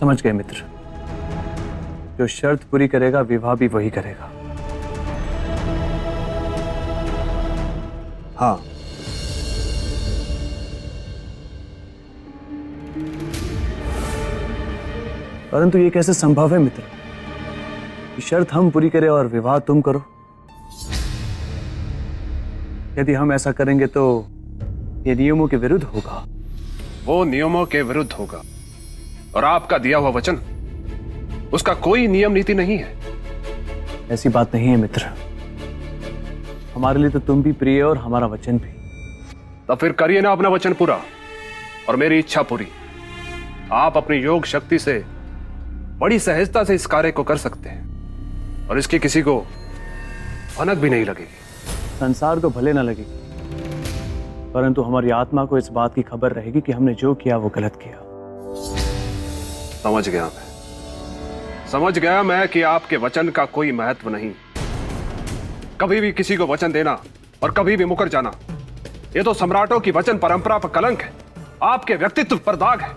समझ गए मित्र, जो शर्त पूरी करेगा विवाह भी वही करेगा। हाँ, परंतु ये कैसे संभव है मित्र? शर्त हम पूरी करें और विवाह तुम करो। यदि हम ऐसा करेंगे तो ये नियमों के विरुद्ध होगा। वो नियमों के विरुद्ध होगा और आपका दिया हुआ वचन, उसका कोई नियम नीति नहीं है। ऐसी बात नहीं है मित्र, हमारे लिए तो तुम भी प्रिय और हमारा वचन भी। तब फिर करिए ना अपना वचन पूरा और मेरी इच्छा पूरी। आप अपनी योग शक्ति से बड़ी सहजता से इस कार्य को कर सकते हैं और इसकी किसी को भनक भी नहीं लगेगी। संसार को भले ना लगेगी, परंतु हमारी आत्मा को इस बात की खबर रहेगी कि हमने जो किया वो गलत किया। समझ गया मैं कि आपके वचन का कोई महत्व नहीं। कभी भी किसी को वचन देना और कभी भी मुकर जाना, ये तो सम्राटों की वचन परंपरा पर कलंक है, आपके व्यक्तित्व पर दाग है।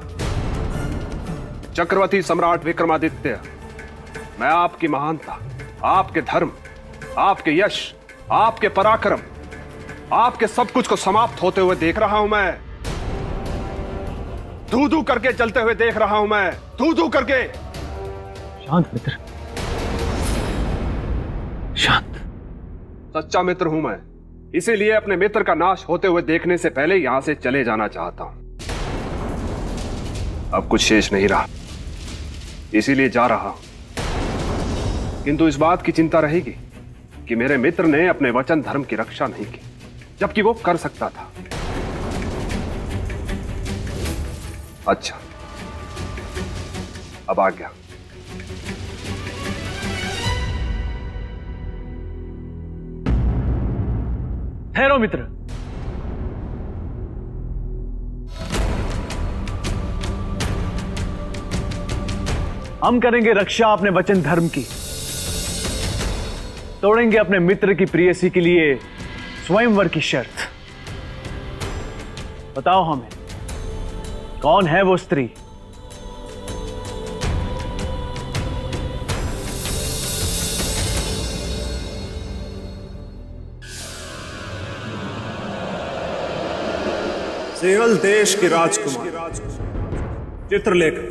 चक्रवर्ती सम्राट विक्रमादित्य, मैं आपकी महानता, आपके धर्म, आपके यश, आपके पराक्रम, आपके सब कुछ को समाप्त होते हुए देख रहा हूं मैं। धू धू करके चलते हुए देख रहा हूं मैं, धू धू करके। शांत मित्र, शांत। सच्चा मित्र हूं मैं, इसीलिए अपने मित्र का नाश होते हुए देखने से पहले यहां से चले जाना चाहता हूं। अब कुछ शेष नहीं रहा, इसीलिए जा रहा हूं। किंतु इस बात की चिंता रहेगी कि मेरे मित्र ने अपने वचन धर्म की रक्षा नहीं की, जबकि वो कर सकता था। अच्छा, अब आ गया। ठहरो मित्र, हम करेंगे रक्षा अपने वचन धर्म की, तोड़ेंगे अपने मित्र की प्रेयसी के लिए स्वयंवर की शर्त। बताओ हमें, कौन है वो स्त्री? सेवल देश की राजकुमार चित्रलेखा।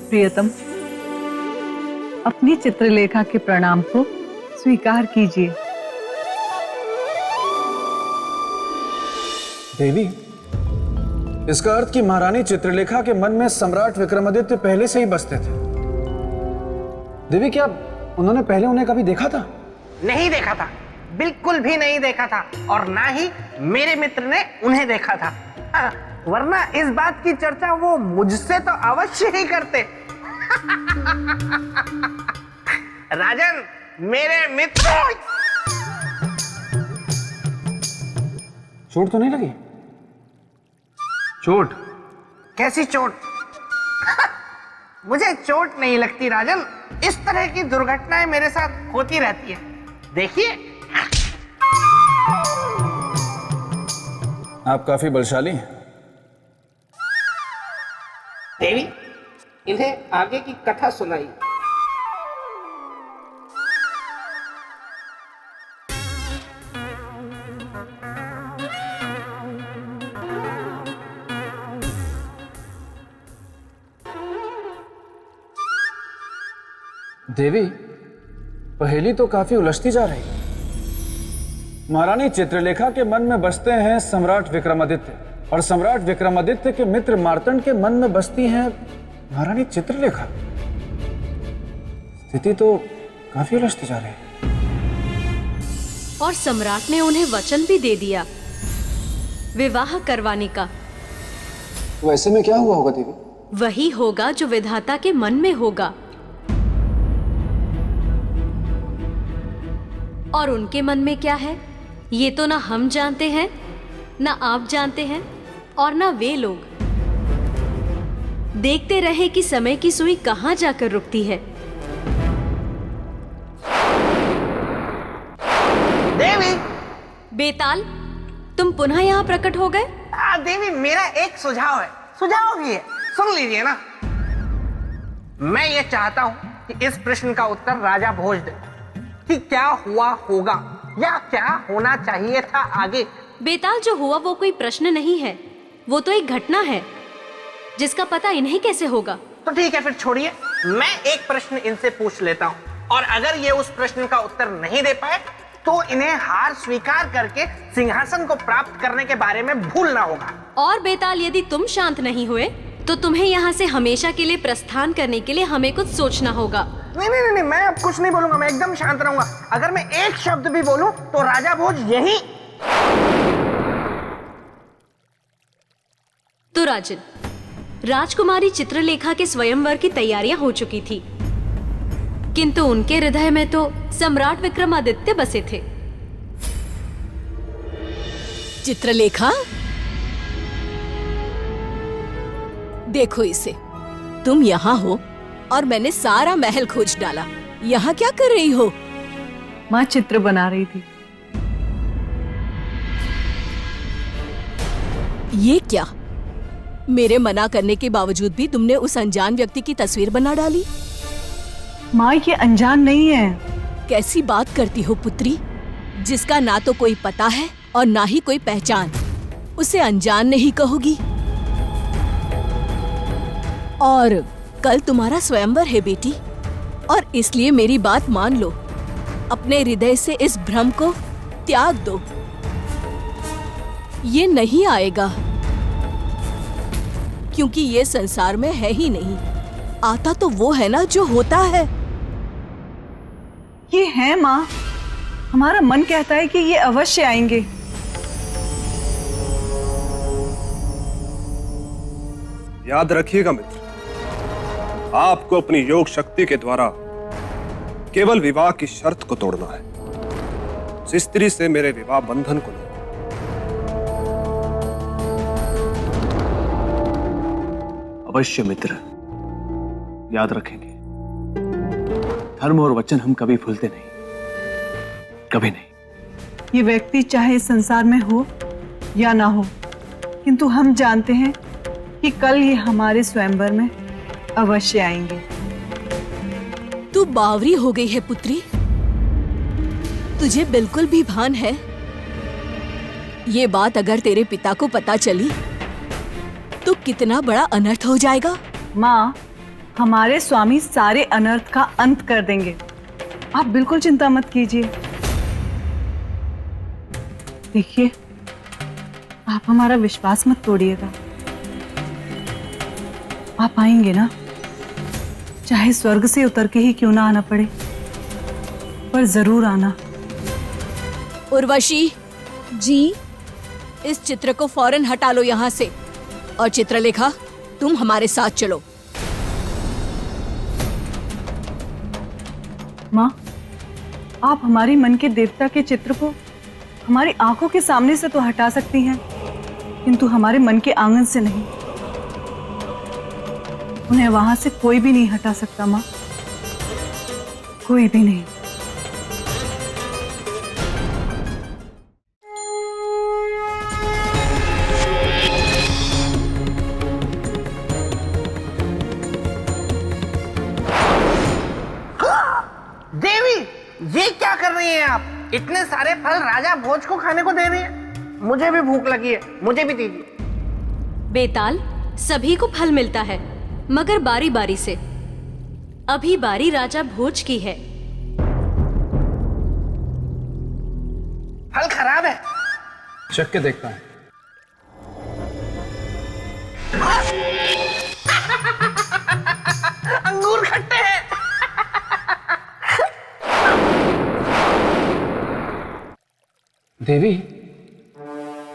प्रियतम, अपनी चित्रलेखा के प्रणाम को स्वीकार कीजिए। देवी, इसका अर्थ कि महारानी चित्रलेखा के मन में सम्राट विक्रमादित्य पहले से ही बसते थे। देवी, क्या उन्होंने पहले उन्हें कभी देखा था? नहीं देखा था, बिल्कुल भी नहीं देखा था, और ना ही मेरे मित्र ने उन्हें देखा था। वरना इस बात की चर्चा वो मुझसे तो अवश्य ही करते। राजन, मेरे मित्र। चोट तो नहीं लगी? चोट? कैसी चोट? मुझे चोट नहीं लगती राजन, इस तरह की दुर्घटनाएं मेरे साथ होती रहती है। देखिए, आप काफी बलशाली हैं। देवी, इन्हें आगे की कथा सुनाई। देवी, पहेली तो काफी उलझती जा रही है। महारानी चित्रलेखा के मन में बसते हैं सम्राट विक्रमादित्य, और सम्राट विक्रमादित्य के मित्र मार्तंड के मन में बसती हैं महारानी चित्रलेखा। स्थिति तो काफी उलझती जा रही है। और सम्राट ने उन्हें वचन भी दे दिया विवाह करवाने का। वैसे में क्या हुआ होगा देवी? वही होगा जो विधाता के मन में होगा, और उनके मन में क्या है ये तो ना हम जानते हैं, ना आप जानते हैं, और ना वे लोग। देखते रहे कि समय की सुई कहां जाकर रुकती है। देवी, बेताल, तुम पुनः यहाँ प्रकट हो गए? देवी, मेरा एक सुझाव है, सुझाव भी है, सुन लीजिए ना। मैं ये चाहता हूं कि इस प्रश्न का उत्तर राजा भोज दे कि क्या हुआ होगा या क्या होना चाहिए था आगे। बेताल, जो हुआ वो कोई प्रश्न नहीं है, वो तो एक घटना है जिसका पता इन्हें कैसे होगा। तो ठीक है, फिर छोड़िए, मैं एक प्रश्न इनसे पूछ लेता हूँ, और अगर ये उस प्रश्न का उत्तर नहीं दे पाए तो इन्हें हार स्वीकार करके सिंहासन को प्राप्त करने के बारे में भूलना होगा। और बेताल, यदि तुम शांत नहीं हुए तो तुम्हें यहाँ से हमेशा के लिए प्रस्थान करने के लिए हमें कुछ सोचना होगा। नहीं नहीं नहीं, मैं अब कुछ नहीं बोलूंगा, मैं एकदम शांत रहूंगा। अगर मैं एक शब्द भी बोलूं तो राजा भोज यही। तो राजन, राजकुमारी चित्रलेखा के स्वयंवर की तैयारियां हो चुकी थी, किंतु उनके हृदय में तो सम्राट विक्रमादित्य बसे थे। चित्रलेखा, देखो इसे, तुम यहाँ हो और मैंने सारा महल खोज डाला। यहाँ क्या कर रही हो? माँ चित्र बना रही थी। ये क्या? मेरे मना करने के बावजूद भी तुमने उस अनजान व्यक्ति की तस्वीर बना डाली। माँ ये अनजान नहीं है। कैसी बात करती हो पुत्री? जिसका ना तो कोई पता है और ना ही कोई पहचान, उसे अनजान नहीं कहोगी? और कल तुम्हारा स्वयंवर है बेटी, और इसलिए मेरी बात मान लो, अपने हृदय से इस भ्रम को त्याग दो। ये नहीं आएगा, क्योंकि ये संसार में है ही नहीं। आता तो वो है ना जो होता है। ये है माँ, हमारा मन कहता है कि ये अवश्य आएंगे। याद रखिएगा मित्र, आपको अपनी योग शक्ति के द्वारा केवल विवाह की शर्त को तोड़ना है, उस स्त्री से मेरे विवाह बंधन को नहीं। अवश्य मित्र, याद रखेंगे। धर्म और वचन हम कभी भूलते नहीं, कभी नहीं। ये व्यक्ति चाहे इस संसार में हो या ना हो, किंतु हम जानते हैं कि कल ये हमारे स्वयंवर में अवश्य आएंगे। तू बावरी हो गई है पुत्री, तुझे बिल्कुल भी भान है? ये बात अगर तेरे पिता को पता चली तो कितना बड़ा अनर्थ हो जाएगा। माँ, हमारे स्वामी सारे अनर्थ का अंत कर देंगे, आप बिल्कुल चिंता मत कीजिए। देखिए, आप हमारा विश्वास मत तोड़िएगा। आप आएंगे ना, चाहे स्वर्ग से उतर के ही क्यों ना आना पड़े, पर जरूर आना। उर्वशी जी, इस चित्र को फौरन हटा लो यहाँ से। और चित्रलेखा, तुम हमारे साथ चलो। माँ, आप हमारी मन के देवता के चित्र को हमारी आंखों के सामने से तो हटा सकती हैं, किंतु हमारे मन के आंगन से नहीं। उन्हें वहां से कोई भी नहीं हटा सकता माँ, कोई भी नहीं। देवी, ये क्या कर रही हैं आप? इतने सारे फल राजा भोज को खाने को दे रही हैं। मुझे भी भूख लगी है, मुझे भी दीजिए। बेताल, सभी को फल मिलता है, मगर बारी बारी से। अभी बारी राजा भोज की है। फल खराब है। चख के देखता है। अंगूर खट्टे हैं। देवी,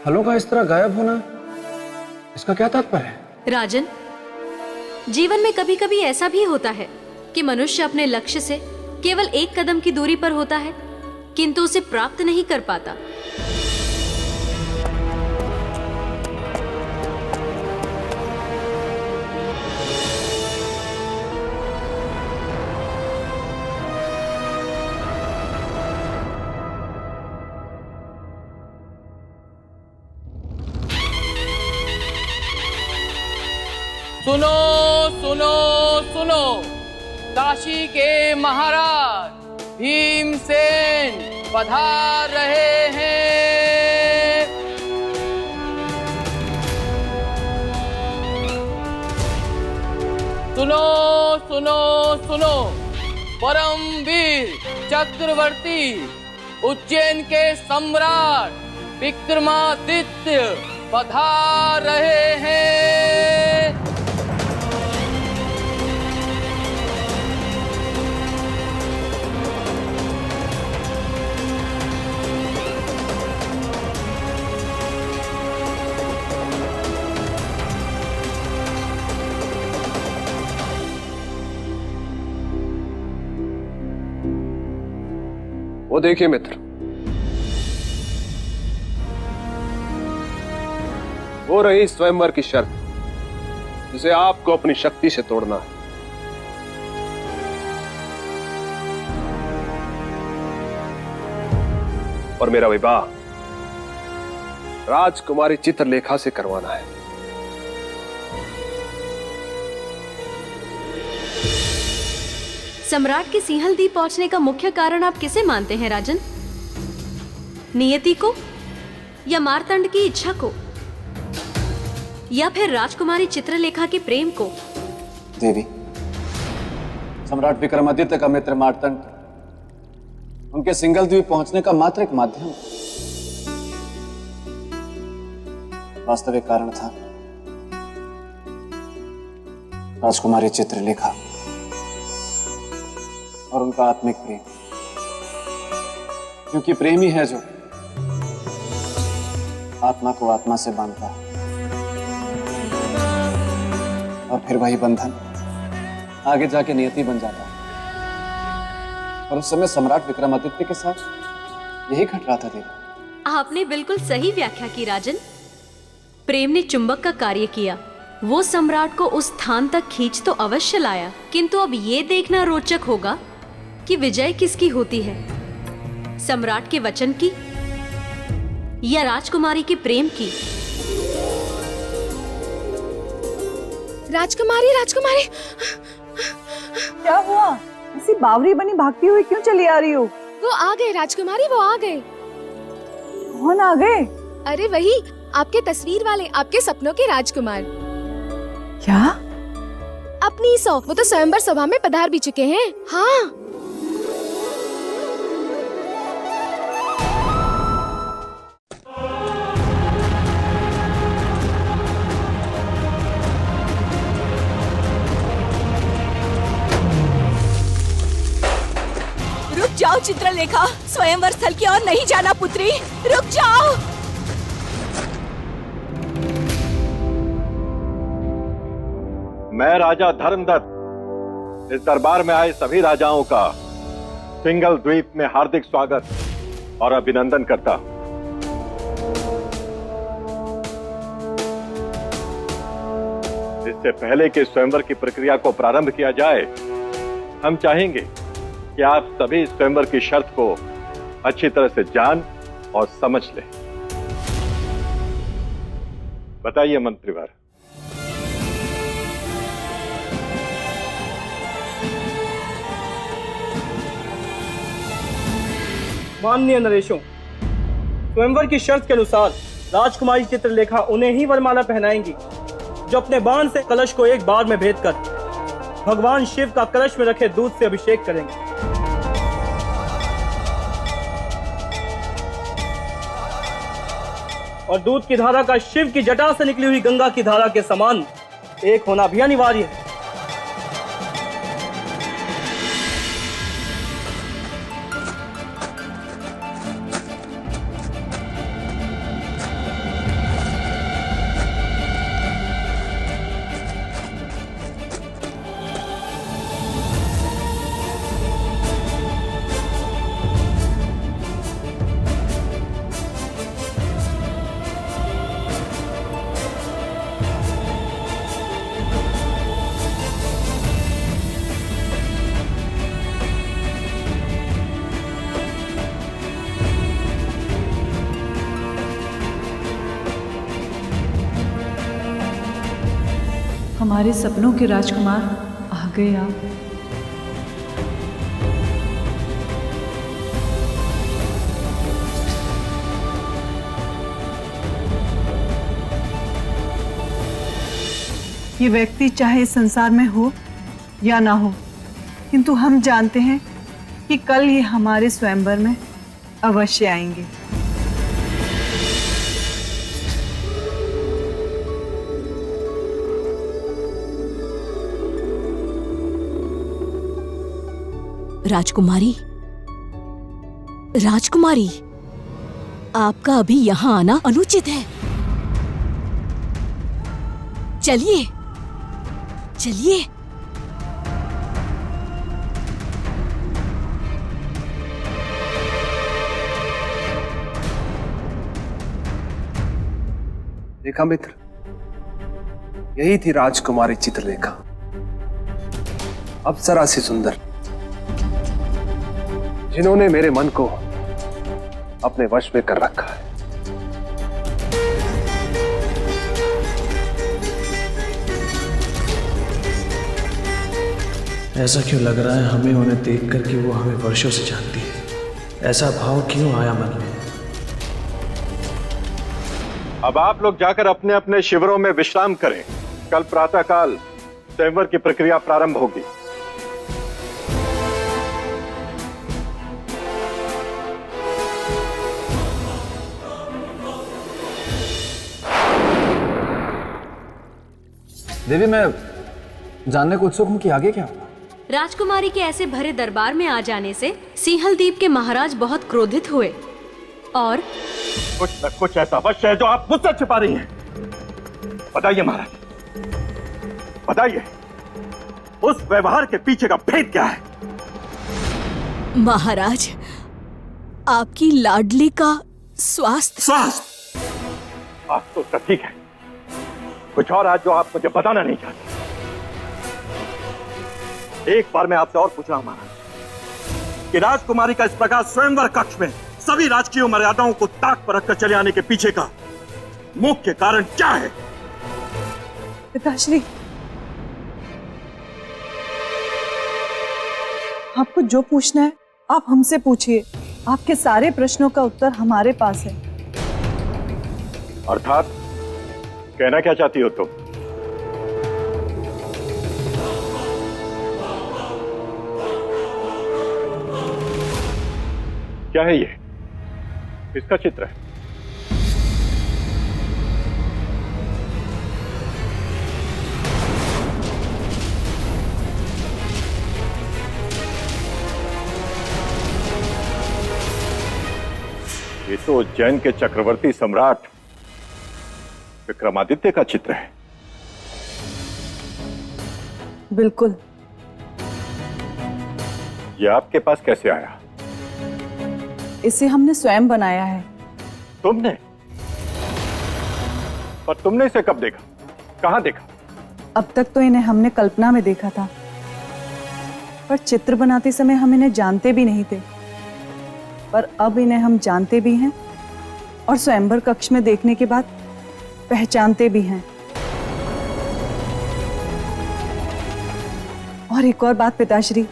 फलों का इस तरह गायब होना, इसका क्या तात्पर्य है? राजन, जीवन में कभी कभी ऐसा भी होता है कि मनुष्य अपने लक्ष्य से केवल एक कदम की दूरी पर होता है, किंतु उसे प्राप्त नहीं कर पाता। सुनो सुनो सुनो, काशी के महाराज भीमसेन पधार रहे हैं। सुनो सुनो सुनो, परम वीर चक्रवर्ती उज्जैन के सम्राट विक्रमादित्य पधार रहे हैं। वो देखिए मित्र, वो रही स्वयंवर की शर्त, जिसे आपको अपनी शक्ति से तोड़ना है। और मेरा विवाह राजकुमारी चित्रलेखा से करवाना है। सम्राट के सिंहलदीप पहुंचने का मुख्य कारण आप किसे मानते हैं राजन? नियति को, या मार्तंड की इच्छा को, या फिर राजकुमारी चित्रलेखा के प्रेम को? देवी, सम्राट विक्रमादित्य का मित्र मार्तंड उनके सिंहलद्वीप पहुंचने का मात्र एक माध्यम, वास्तविक कारण था राजकुमारी चित्रलेखा और उनका आत्मिक प्रेम, क्योंकि प्रेम ही है जो आत्मा को आत्मा से बांधता है, और फिर वही बंधन आगे जाके नियति बन जाता है। और उस समय सम्राट विक्रमादित्य के साथ यही घट रहा था देवी। आपने बिल्कुल सही व्याख्या की राजन। प्रेम ने चुंबक का कार्य किया, वो सम्राट को उस स्थान तक खींच तो अवश्य लाया, किंतु अब ये देखना रोचक होगा कि विजय किसकी होती है, सम्राट के वचन की या राजकुमारी के प्रेम की। राजकुमारी, राजकुमारी, क्या हुआ? ऐसी बावरी बनी भागती हुई क्यों चली आ रही हो? वो आ गए राजकुमारी, वो आ गए। कौन आ गए? अरे वही आपके तस्वीर वाले, आपके सपनों के राजकुमार। क्या? अपनी सौ, वो तो स्वयंवर सभा में पधार भी चुके हैं। हाँ, जाओ चित्रलेखा, स्वयंवर स्थल की ओर नहीं जाना पुत्री, रुक जाओ। मैं राजा धर्मदत्त इस दरबार में आए सभी राजाओं का सिंहलद्वीप में हार्दिक स्वागत और अभिनंदन करता हूं। इससे पहले कि स्वयंवर की प्रक्रिया को प्रारंभ किया जाए, हम चाहेंगे कि आप सभी स्वयंवर की शर्त को अच्छी तरह से जान और समझ लें। बताइए मंत्रीवर। माननीय नरेशों, स्वयंवर की शर्त के अनुसार राजकुमारी चित्रलेखा उन्हें ही वरमाला पहनाएंगी जो अपने बाण से कलश को एक बार में भेद कर भगवान शिव का कलश में रखे दूध से अभिषेक करेंगे। और दूध की धारा का शिव की जटा से निकली हुई गंगा की धारा के समान एक होना भी अनिवार्य है। हमारे सपनों के राजकुमार आ गए आप। ये व्यक्ति चाहे इस संसार में हो या ना हो, किंतु हम जानते हैं कि कल ये हमारे स्वयंवर में अवश्य आएंगे। राजकुमारी, राजकुमारी, आपका अभी यहाँ आना अनुचित है। चलिए, चलिए। देखा मित्र, यही थी राजकुमारी चित्रलेखा, अप्सरा सी सुंदर, जिन्होंने मेरे मन को अपने वश में कर रखा है। ऐसा क्यों लग रहा है हमें उन्हें देख कर कि वो हमें वर्षों से जानती है? ऐसा भाव क्यों आया मन में? अब आप लोग जाकर अपने अपने शिविरों में विश्राम करें। कल प्रातःकाल स्वयंवर की प्रक्रिया प्रारंभ होगी। देवी, मैं जानने को उत्सुक हूं कि आगे क्या होगा। राजकुमारी के ऐसे भरे दरबार में आ जाने से सिंहलदीप के महाराज बहुत क्रोधित हुए और कुछ न कुछ ऐसा अवश्य है जो आप मुझसे छिपा रही हैं। बताइए महाराज, बताइए, उस व्यवहार के पीछे का भेद क्या है? महाराज, आपकी लाडली का स्वास्थ्य। आप तो ठीक है, कुछ और आज जो आप मुझे बताना नहीं चाहते। एक बार मैं आपसे और पूछ रहा हूं महाराज कि राजकुमारी का इस प्रकार स्वयंवर कक्ष में सभी राजकीय मर्यादाओं को ताक पर रखकर चले आने के पीछे का मुख्य कारण क्या है? पिताश्री, आपको जो पूछना है आप हमसे पूछिए। आपके सारे प्रश्नों का उत्तर हमारे पास है। अर्थात कहना क्या चाहती हो तुम? क्या है ये? किसका चित्र है? ये तो उज्जैन के चक्रवर्ती सम्राट विक्रमादित्य का चित्र है। बिल्कुल। ये आपके पास कैसे आया? इसे हमने स्वयं बनाया है। तुमने? पर तुमने इसे कब देखा, कहां देखा? अब तक तो इन्हें हमने कल्पना में देखा था, पर चित्र बनाते समय हम इन्हें जानते भी नहीं थे। पर अब इन्हें हम जानते भी हैं और स्वयंवर कक्ष में देखने के बाद पहचानते भी हैं। और एक और बात पिताश्री,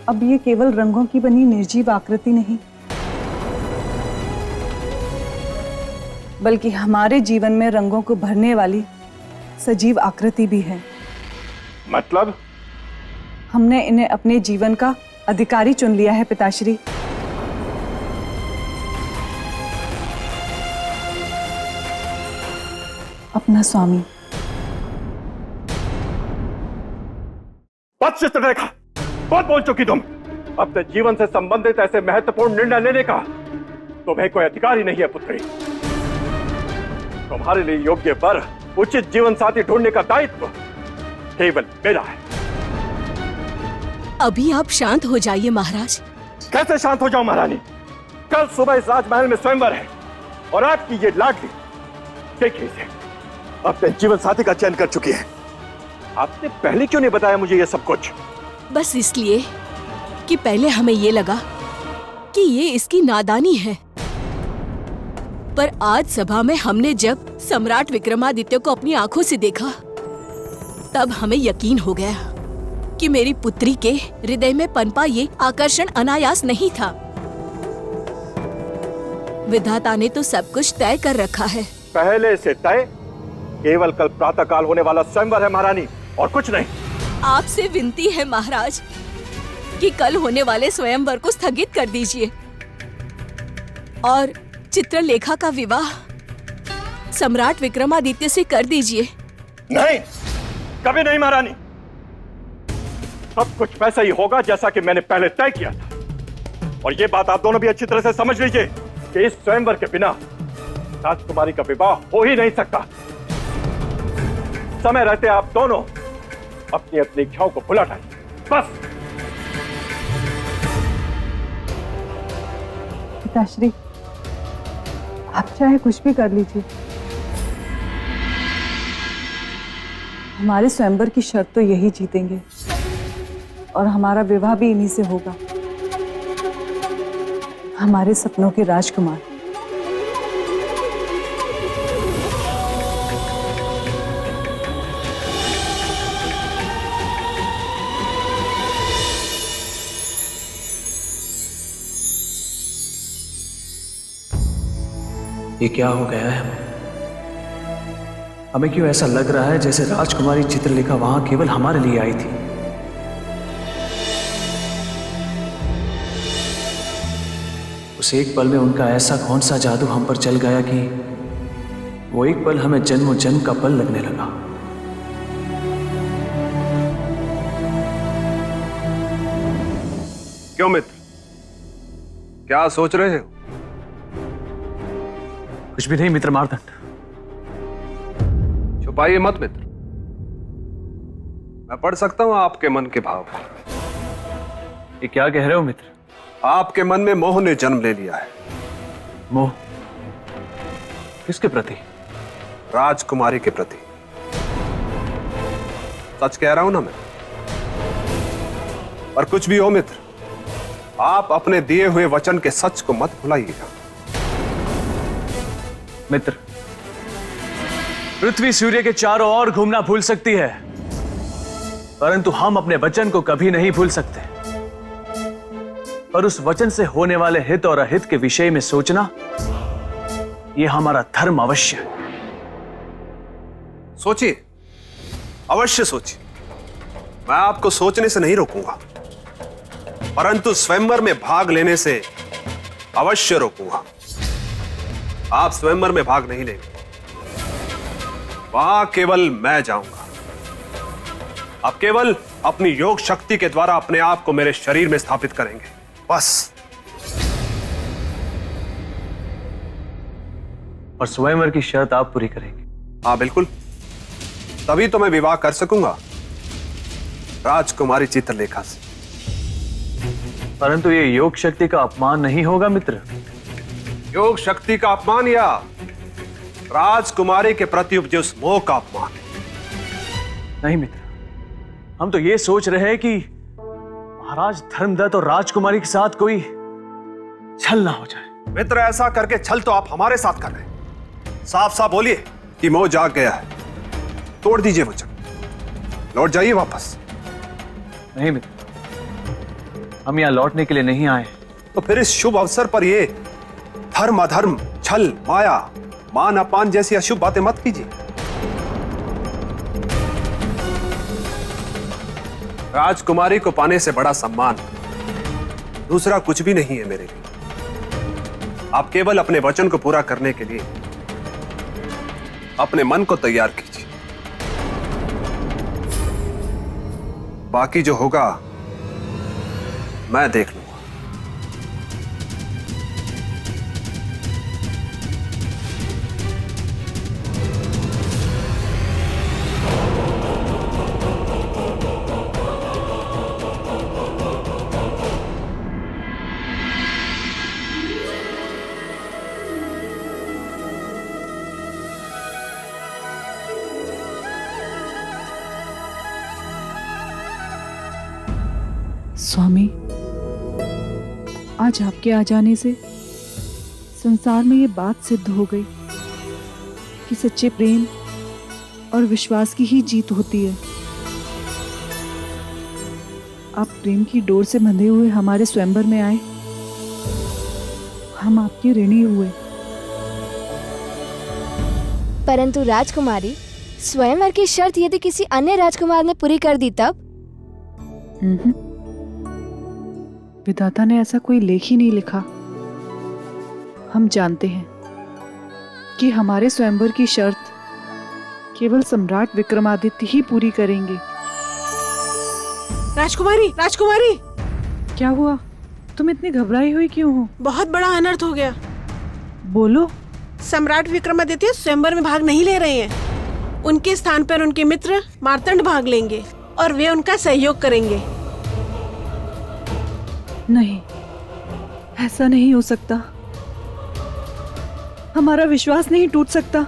अब ये केवल रंगों की बनी निर्जीव आकृति नहीं, बल्कि हमारे जीवन में रंगों को भरने वाली सजीव आकृति भी है। मतलब? हमने इन्हें अपने जीवन का अधिकारी चुन लिया है पिताश्री। अपना स्वामी। बस चित्रलेखा, बहुत बोल चुकी तुम। अपने जीवन से संबंधित ऐसे महत्वपूर्ण निर्णय लेने का तुम्हें कोई अधिकार ही नहीं है पुत्री। तुम्हारे लिए योग्य वर, उचित जीवन साथी ढूंढने का दायित्व केवल मेरा है। अभी आप शांत हो जाइए महाराज। कैसे शांत हो जाऊं महारानी? कल सुबह इस राजमहल में स्वयंवर है और आपकी ये लाडली देखिए इसे अपने जीवन साथी का चयन कर चुकी है। आपने पहले क्यों नहीं बताया मुझे ये सब कुछ? बस इसलिए कि पहले हमें ये लगा कि ये इसकी नादानी है। पर आज सभा में हमने जब सम्राट विक्रमादित्य को अपनी आंखों से देखा, तब हमें यकीन हो गया कि मेरी पुत्री के हृदय में पनपा ये आकर्षण अनायास नहीं था। विधाता ने तो सब कुछ तय कर रखा है। पहले से तय? केवल कल प्रातःकाल होने वाला स्वयंवर है महारानी, और कुछ नहीं। आपसे विनती है महाराज कि कल होने वाले स्वयंवर को स्थगित कर दीजिए और चित्रलेखा का विवाह सम्राट विक्रमादित्य से कर दीजिए। नहीं, कभी नहीं महारानी। सब कुछ वैसा ही होगा जैसा कि मैंने पहले तय किया था। और ये बात आप दोनों भी अच्छी तरह से समझ लीजिए कि इस स्वयंवर के बिना राजकुमारी का विवाह हो ही नहीं सकता। समय रहते आप दोनों अपनी अपनी इच्छाओं को भुला डालिए, बस। पिताश्री, आप चाहे कुछ भी कर लीजिए, हमारे स्वयंवर की शर्त तो यही जीतेंगे और हमारा विवाह भी इन्हीं से होगा, हमारे सपनों के राजकुमार। ये क्या हो गया है हमें क्यों ऐसा लग रहा है जैसे राजकुमारी चित्रलेखा वहां केवल हमारे लिए आई थी? उस एक पल में उनका ऐसा कौन सा जादू हम पर चल गया कि वो एक पल हमें जन्मों जन्म का पल लगने लगा। क्यों मित्र, क्या सोच रहे हो? कुछ भी नहीं मित्र मार्तंड। छुपाइए मत मित्र, मैं पढ़ सकता हूं आपके मन के भाव। ये क्या कह रहे हो मित्र? आपके मन में मोह ने जन्म ले लिया है। मोह? किसके प्रति? राजकुमारी के प्रति। सच कह रहा हूं ना मैं? और कुछ भी हो मित्र, आप अपने दिए हुए वचन के सच को मत भुलाइएगा। मित्र, पृथ्वी सूर्य के चारों ओर घूमना भूल सकती है, परंतु हम अपने वचन को कभी नहीं भूल सकते। और उस वचन से होने वाले हित और अहित के विषय में सोचना, यह हमारा धर्म अवश्य है। सोचिए, अवश्य सोचिए। मैं आपको सोचने से नहीं रोकूंगा, परंतु स्वयंवर में भाग लेने से अवश्य रोकूंगा। आप स्वयंवर में भाग नहीं लेंगे, वहां केवल मैं जाऊंगा। आप केवल अपनी योग शक्ति के द्वारा अपने आप को मेरे शरीर में स्थापित करेंगे, बस। और स्वयंवर की शर्त आप पूरी करेंगे? हाँ बिल्कुल, तभी तो मैं विवाह कर सकूंगा राजकुमारी चित्रलेखा से। परंतु ये योग शक्ति का अपमान नहीं होगा मित्र? योग शक्ति का अपमान या राजकुमारी के प्रति उपजे उस मोह का अपमान? नहीं मित्र, हम तो ये सोच रहे हैं कि महाराज धर्मदत्त और राजकुमारी के साथ कोई छल ना हो जाए। मित्र, ऐसा करके छल तो आप हमारे साथ कर रहे हैं। साफ साफ बोलिए कि मोह जाग गया है। तोड़ दीजिए वचन, लौट जाइए वापस। नहीं मित्र, हम यहां लौटने के लिए नहीं आए। तो फिर इस शुभ अवसर पर ये धर्म अधर्म, छल, माया, मान अपमान जैसी अशुभ बातें मत कीजिए। राजकुमारी को पाने से बड़ा सम्मान दूसरा कुछ भी नहीं है मेरे लिए। आप केवल अपने वचन को पूरा करने के लिए अपने मन को तैयार कीजिए। बाकी जो होगा मैं देख लूंगा। स्वामी, आज आपके आ जाने से संसार में ये बात सिद्ध हो गई कि सच्चे प्रेम और विश्वास की ही जीत होती है। आप प्रेम की डोर से बंधे हुए हमारे स्वयंवर में आए, हम आपके ऋणी हुए। परंतु राजकुमारी, स्वयंवर की शर्त यदि किसी अन्य राजकुमार ने पूरी कर दी तब? विधाता ने ऐसा कोई लेख ही नहीं लिखा। हम जानते हैं कि हमारे स्वयंवर की शर्त केवल सम्राट विक्रमादित्य ही पूरी करेंगे। राजकुमारी, राजकुमारी! क्या हुआ? तुम इतनी घबराई हुई क्यों हो? बहुत बड़ा अनर्थ हो गया। बोलो। सम्राट विक्रमादित्य स्वयंवर में भाग नहीं ले रहे हैं। उनके स्थान पर उनके मित्र मार्तंड भाग लेंगे और वे उनका सहयोग करेंगे। नहीं, ऐसा नहीं हो सकता। हमारा विश्वास नहीं टूट सकता।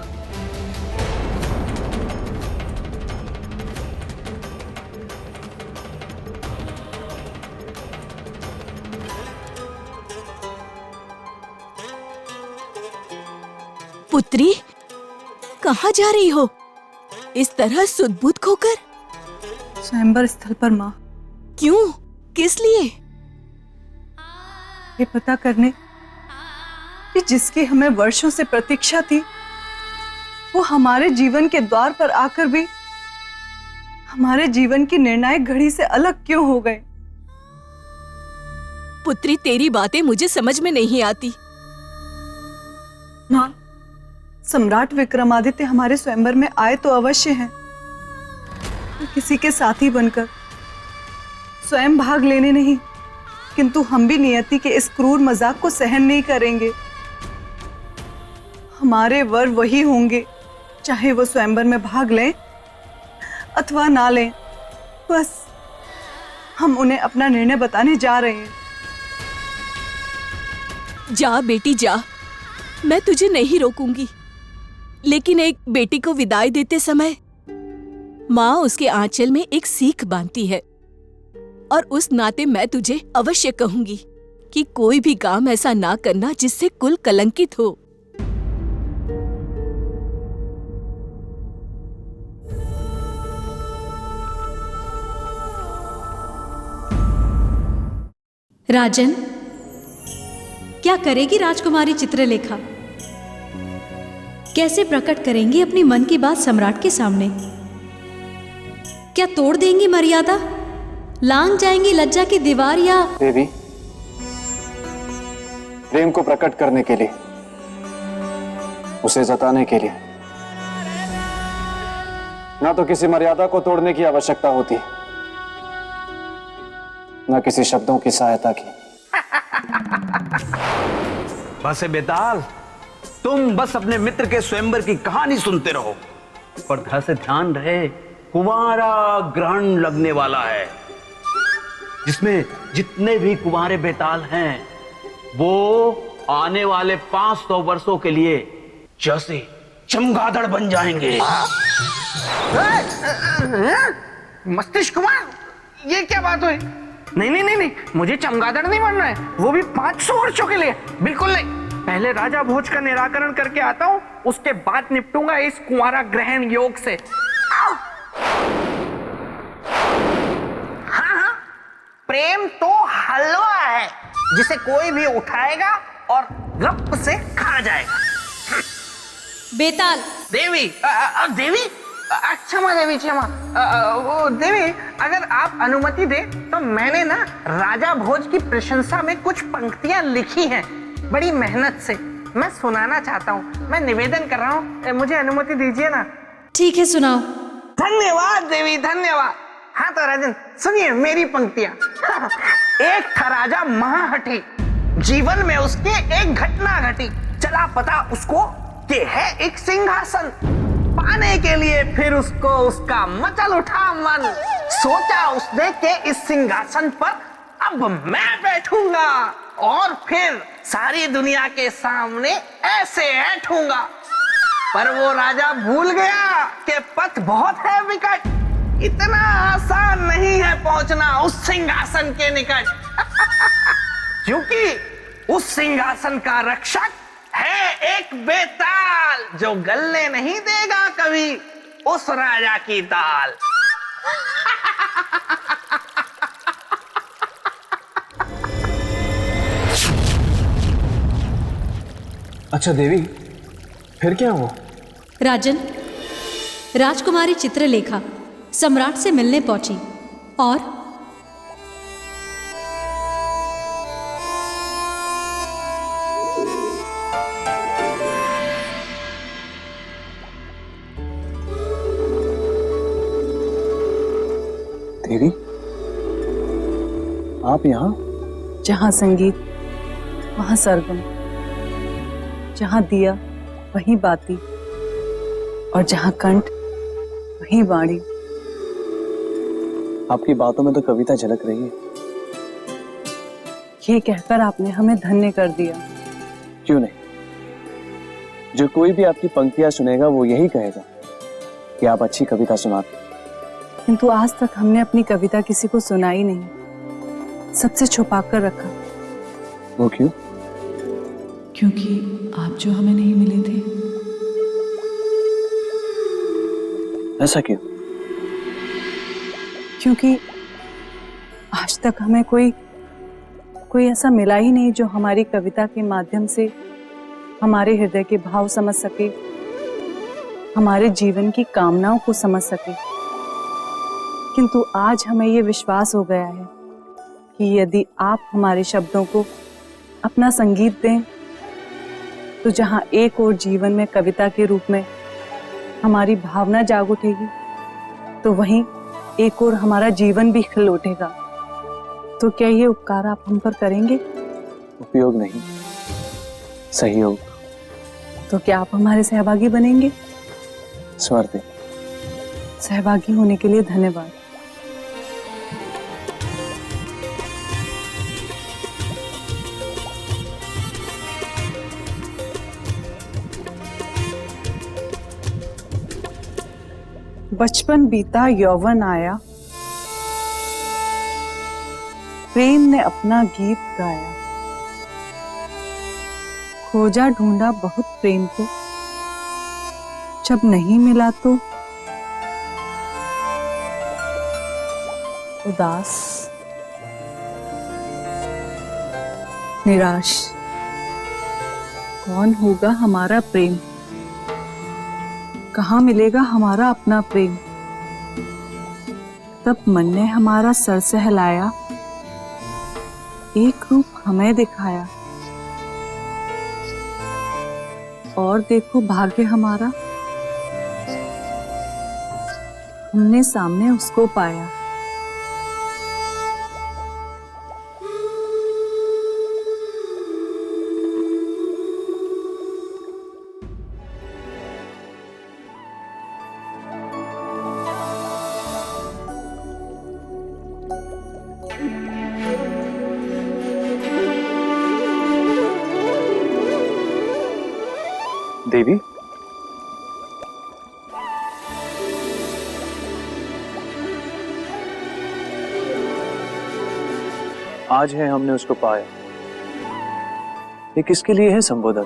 पुत्री, कहाँ जा रही हो इस तरह सुध-बुध खोकर? स्वयंवर स्थल पर माँ। क्यों? किस लिए? ये पता करने कि जिसकी हमें वर्षों से प्रतीक्षा थी, वो हमारे जीवन के द्वार पर आकर भी हमारे जीवन की निर्णायक घड़ी से अलग क्यों हो गए? पुत्री, तेरी बातें मुझे समझ में नहीं आती। माँ, सम्राट विक्रमादित्य हमारे स्वयंवर में आए तो अवश्य हैं, किसी के साथी बनकर, स्वयं भाग लेने नहीं, किंतु हम भी नियति के इस क्रूर मजाक को सहन नहीं करेंगे। हमारे वर वही होंगे, चाहे वो स्वयंवर में भाग लें अथवा ना लें। बस हम उन्हें अपना निर्णय बताने जा रहे हैं। जा बेटी जा, मैं तुझे नहीं रोकूंगी, लेकिन एक बेटी को विदाई देते समय माँ उसके आंचल में एक सीख बांधती है, और उस नाते मैं तुझे अवश्य कहूंगी कि कोई भी काम ऐसा ना करना जिससे कुल कलंकित हो। राजन, क्या करेगी राजकुमारी चित्रलेखा? कैसे प्रकट करेंगी अपनी मन की बात सम्राट के सामने? क्या तोड़ देंगी मर्यादा, लांग जाएंगी लज्जा की दीवार, या देवी, प्रेम को प्रकट करने के लिए, उसे जताने के लिए ना तो किसी मर्यादा को तोड़ने की आवश्यकता होती, ना किसी शब्दों की सहायता की। बस बेताल, तुम बस अपने मित्र के स्वयंवर की कहानी सुनते रहो, पर घर से ध्यान रहे, कुंवारा ग्रहण लगने वाला है, जिसमें जितने भी कुंवारे बेताल हैं वो आने वाले 500 वर्षों के लिए जैसे चमगादड़ बन जाएंगे। मस्तिष्क कुमार, ये क्या बात हुई? नहीं नहीं नहीं नहीं, मुझे चमगादड़ नहीं बनना है, वो भी 500 वर्षों के लिए। बिल्कुल नहीं, पहले राजा भोज का निराकरण करके आता हूँ, उसके बाद निपटूंगा इस कुंवारा ग्रहण योग से। हाँ हाँ, प्रेम तो हलवा है जिसे कोई भी उठाएगा और गप से खा जाएगा। बेताल। देवी, देवी, क्षमा देवी, क्षमा। वो देवी, अगर आप अनुमति दे तो मैंने ना राजा भोज की प्रशंसा में कुछ पंक्तियां लिखी हैं, बड़ी मेहनत से। मैं सुनाना चाहता हूँ, मैं निवेदन कर रहा हूँ, मुझे अनुमति दीजिए ना। ठीक है, सुनाओ। धन्यवाद देवी, धन्यवाद। हाँ तो राजन, सुनिए मेरी पंक्तियां। एक था राजा महाहठी, जीवन में उसके एक घटना घटी, चला पता उसको कि है एक सिंहासन, पाने के लिए फिर उसको उसका मचल उठा मन, सोचा उसने कि इस सिंहासन पर अब मैं बैठूंगा और फिर सारी दुनिया के सामने ऐसे ऐठूंगा। पर वो राजा भूल गया कि पथ बहुत है विकट, इतना आसान नहीं है पहुंचना उस सिंहासन के निकट। क्योंकि उस सिंहासन का रक्षक एक बेताल जो गलने नहीं देगा कभी उस राजा की दाल। अच्छा देवी, फिर क्या हुआ? राजन, राजकुमारी चित्रलेखा सम्राट से मिलने पहुंची और देवी, आप यहाँ? जहाँ संगीत वहाँ सरगम, जहाँ दिया वहीं बाती, और जहाँ कंठ वहीं वाणी। आपकी बातों में तो कविता झलक रही है। ये कहकर आपने हमें धन्य कर दिया। क्यों नहीं? जो कोई भी आपकी पंक्तियां सुनेगा वो यही कहेगा कि आप अच्छी कविता सुनाते। किंतु आज तक हमने अपनी कविता किसी को सुनाई नहीं, सबसे छुपा कर रखा। वो क्यों? क्योंकि आप जो हमें नहीं मिले थे। ऐसा क्यों? क्योंकि आज तक हमें कोई ऐसा मिला ही नहीं जो हमारी कविता के माध्यम से हमारे हृदय के भाव समझ सके, हमारे जीवन की कामनाओं को समझ सके। किंतु आज हमें ये विश्वास हो गया है कि यदि आप हमारे शब्दों को अपना संगीत दें तो जहां एक और जीवन में कविता के रूप में हमारी भावना जाग उठेगी, तो वहीं एक और हमारा जीवन भी खिल उठेगा। तो क्या ये उपकार आप हम पर करेंगे? उपयोग नहीं, सहयोग। तो क्या आप हमारे सहभागी बनेंगे? स्वर दे। सहभागी होने के लिए धन्यवाद। बचपन बीता यौवन आया, प्रेम ने अपना गीत गाया। खोजा ढूंढा बहुत प्रेम को, जब नहीं मिला तो उदास निराश। कौन होगा हमारा प्रेम? कहाँ मिलेगा हमारा अपना प्रेम? तब मन ने हमारा सर सहलाया, एक रूप हमें दिखाया। और देखो भाग्य हमारा, हमने सामने उसको पाया। देवी, आज है हमने उसको पाया, ये किसके लिए है संबोधन?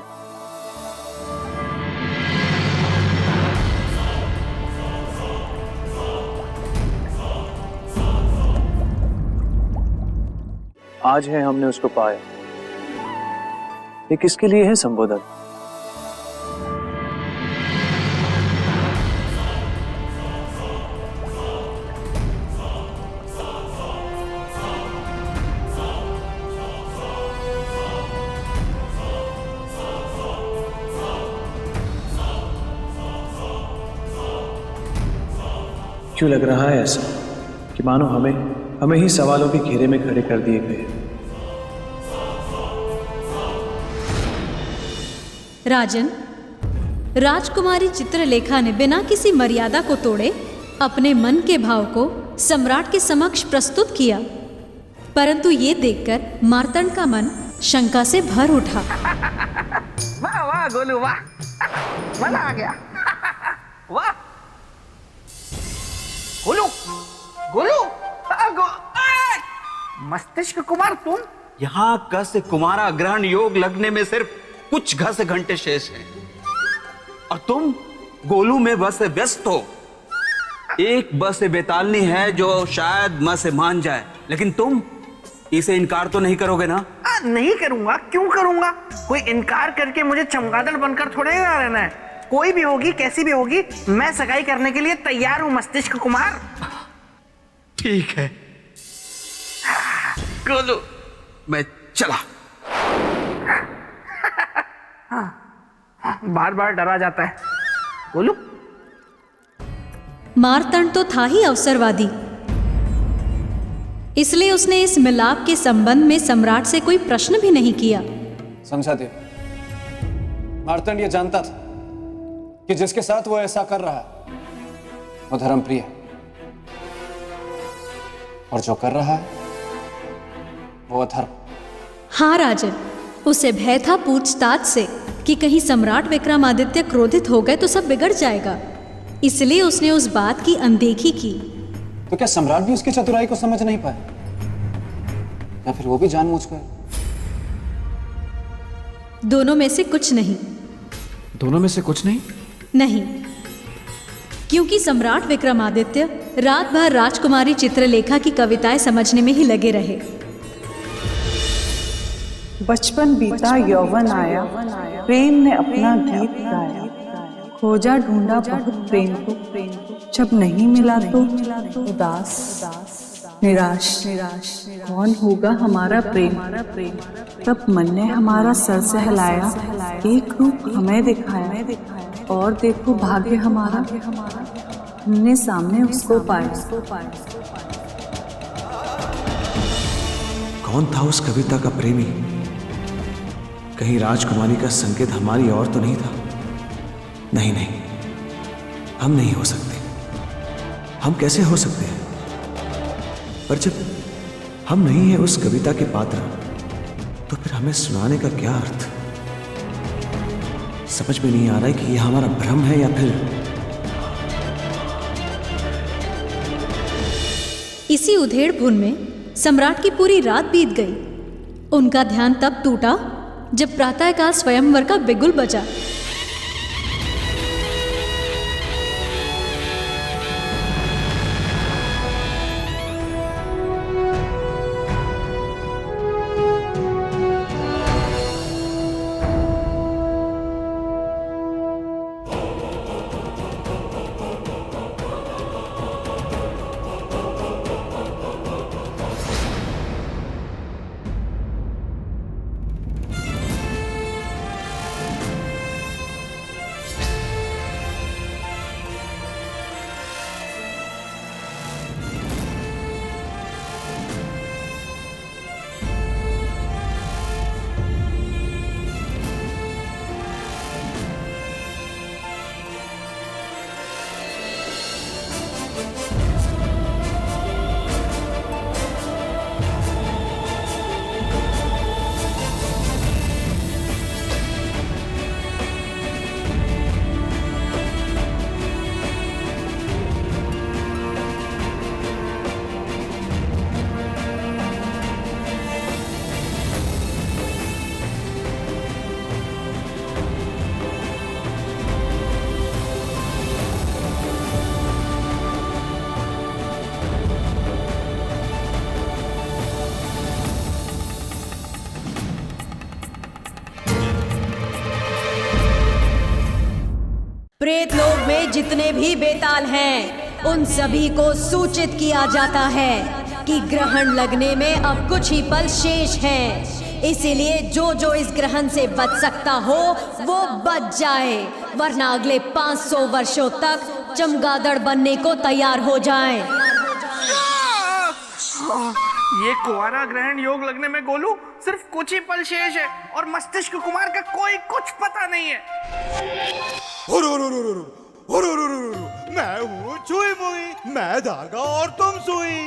आज है हमने उसको पाया, ये किसके लिए है संबोधन? क्यों लग रहा है ऐसा कि मानो हमें ही सवालों के घेरे में खड़े कर दिए गए? राजन, राजकुमारी चित्रलेखा ने बिना किसी मर्यादा को तोड़े अपने मन के भाव को सम्राट के समक्ष प्रस्तुत किया, परंतु ये देखकर मार्तंड का मन शंका से भर उठा। वाह वाह गोलू वाह, मजा आ गया। वाह गोलू, गोलू, मस्तिष्क कुमार तुम? यहाँ कस कुमारा ग्रहण योग लगने में सिर्फ कुछ घर से घंटे शेष हैं और तुम गोलू में बस से व्यस्त हो। एक बस से बेतालनी है जो शायद मां से मान जाए, लेकिन तुम इसे इनकार तो नहीं करोगे ना? नहीं करूंगा, क्यों करूंगा? कोई इनकार करके मुझे चमगादड़ बनकर थोड़े ना रहना है। कोई भी होगी, कैसी भी होगी, मैं सगाई करने के लिए तैयार हूं मस्तिष्क कुमार। ठीक है गोलू, मैं चला। बार बार डरा जाता है गोलू। मारतंड तो था ही अवसरवादी, इसलिए उसने इस मिलाप के संबंध में सम्राट से कोई प्रश्न भी नहीं किया। समझा दिया। मार्तंड ये जानता था कि जिसके साथ वो ऐसा कर रहा है वो धर्मप्रिय है, और जो कर रहा है वो अधर्म। हाँ राजन, उसे भय था पूछताछ से कि कहीं सम्राट विक्रमादित्य क्रोधित हो गए तो सब बिगड़ जाएगा, इसलिए उसने उस बात की अनदेखी की। तो क्या सम्राट भी उसकी चतुराई को समझ नहीं पाए, या फिर वो भी जानबूझकर? दोनों में से कुछ नहीं। दोनों में से कुछ नहीं? नहीं, क्योंकि सम्राट विक्रमादित्य रात भर राजकुमारी चित्रलेखा की कविताएं समझने में ही लगे रहे। बचपन बीता यौवन आया, प्रेम ने अपना गीत गाया, खोजा ढूंढा बहुत प्रेम को, जब नहीं मिला तो उदास निराश। कौन होगा हमारा प्रेम? तब मन ने हमारा सर सहलाया, एक रूप हमें दिखाया, और देखो भाग्य हमारा, हमने सामने उसको पाया। कौन था उस कविता का प्रेमी? कहीं राजकुमारी का संकेत हमारी ओर तो नहीं था? नहीं, हम नहीं हो सकते। हम कैसे हो सकते हैं? पर जब हम नहीं हैं उस कविता के पात्र, तो फिर हमें सुनाने का क्या अर्थ? समझ में नहीं आ रहा है कि यह हमारा भ्रम है या फिर। इसी उधेड़-बुन में सम्राट की पूरी रात बीत गई। उनका ध्यान तब टूटा जब प्रातःकाल स्वयंवर का बिगुल बजा। प्रेत लोक में जितने भी बेताल हैं, उन सभी को सूचित किया जाता है कि ग्रहण लगने में अब कुछ ही पल शेष हैं। इसीलिए जो जो इस ग्रहण से बच सकता हो वो बच जाए, वरना अगले 500 वर्षों तक चमगादड़ बनने को तैयार हो जाए। ये कुंवारा ग्रहण योग लगने में गोलू सिर्फ कुछ ही पल शेष है, और मस्तिष्क कुमार का कोई कुछ पता नहीं है। मैं हूँ चुई मुई, मैं धागा और तुम सुई।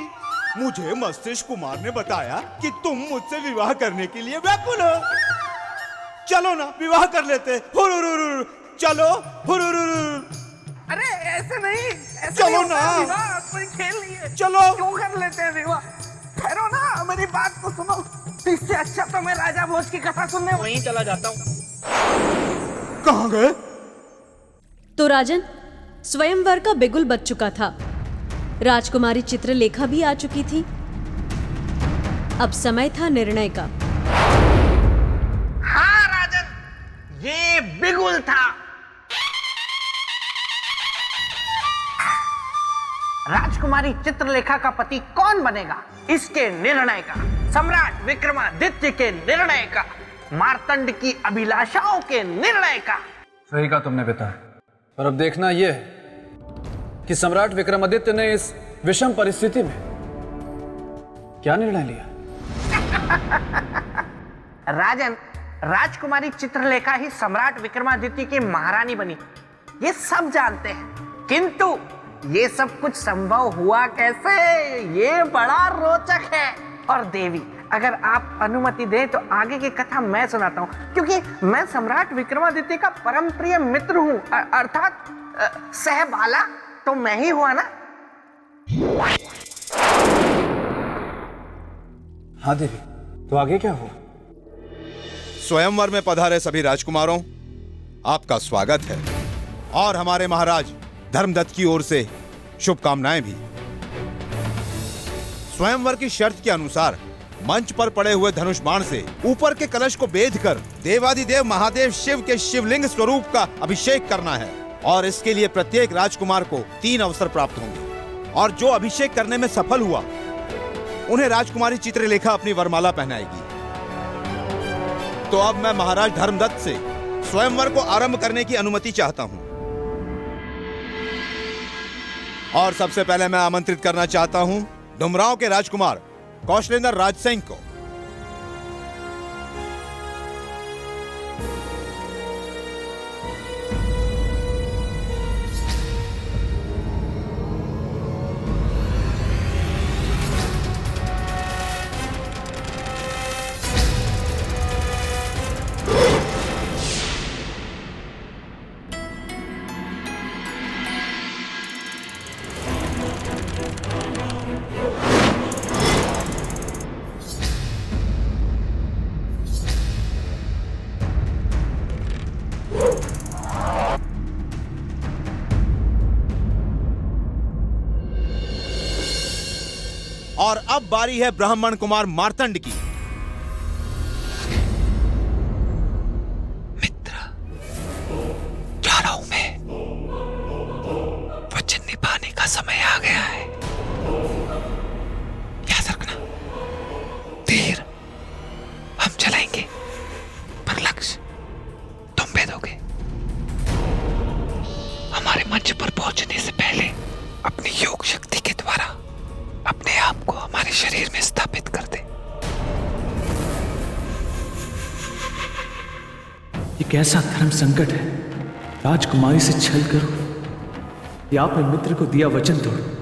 मुझे मस्तिष्क कुमार ने बताया कि तुम मुझसे विवाह करने के लिए व्याकुल हो। चलो ना विवाह कर लेते। चलो। अरे ऐसे नहीं, ऐसे चलो नहीं ना। विवाह कोई खेल नहीं है। चलो। क्यों कर लेते हैं विवाह? ठहरो ना, मेरी बात तो सुनो। इससे अच्छा तो मैं राजा भोज की कथा सुनने वहीं चला जाता हूँ। कहाँ गए? तो राजन, स्वयंवर का बिगुल बज चुका था, राजकुमारी चित्रलेखा भी आ चुकी थी। अब समय था निर्णय का। हाँ राजन, ये बिगुल था। राजकुमारी चित्रलेखा का पति कौन बनेगा, इसके निर्णय का, सम्राट विक्रमादित्य के निर्णय का, मार्तंड की अभिलाषाओं के निर्णय का। सही कहा तुमने पिता। और अब देखना यह है कि सम्राट विक्रमादित्य ने इस विषम परिस्थिति में क्या निर्णय लिया। राजन, राजकुमारी चित्रलेखा ही सम्राट विक्रमादित्य की महारानी बनी, ये सब जानते हैं, किंतु ये सब कुछ संभव हुआ कैसे, ये बड़ा रोचक है। और देवी, अगर आप अनुमति दें तो आगे की कथा मैं सुनाता हूँ, क्योंकि मैं सम्राट विक्रमादित्य का परम प्रिय मित्र हूँ, अर्थात सहबाला तो मैं ही हुआ ना। हाँ देवी, तो आगे क्या हुआ? स्वयंवर में पधारे सभी राजकुमारों, आपका स्वागत है और हमारे महाराज धर्मदत्त की ओर से शुभकामनाएं भी। स्वयंवर की शर्त के अनुसार मंच पर पड़े हुए धनुष बाण से ऊपर के कलश को बेधकर देवादिदेव महादेव शिव के शिवलिंग स्वरूप का अभिषेक करना है, और इसके लिए प्रत्येक राजकुमार को 3 अवसर प्राप्त होंगे, और जो अभिषेक करने में सफल हुआ उन्हें राजकुमारी चित्रलेखा अपनी वरमाला पहनाएगी। तो अब मैं महाराज धर्मदत्त से स्वयंवर को आरंभ करने की अनुमति चाहता हूं, और सबसे पहले मैं आमंत्रित करना चाहता हूं डुमरांव के राजकुमार कौशलेंद्र राज सिंह को। और अब बारी है ब्राह्मण कुमार मार्तंड की। मित्र, जा रहा हूं मैं, वचन निभाने का समय आ गया है। याद रखना, तीर हम चलाएंगे पर लक्ष्य तुम भेदोगे। हमारे मंच पर पहुंचने से पहले अपनी योग शक्ति के द्वारा अपने आप को हमारे शरीर में स्थापित कर दे। ये कैसा धर्म संकट है, राजकुमारी से छल करो या अपने मित्र को दिया वचन तोड़ो।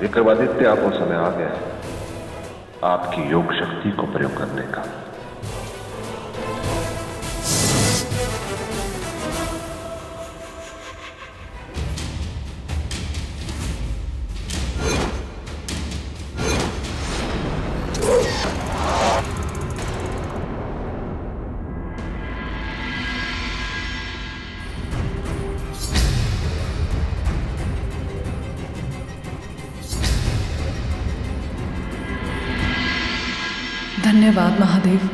विक्रमादित्य, आपको समय आ गया है आपकी योग शक्ति को प्रयोग करने का। धन्यवाद महादेव।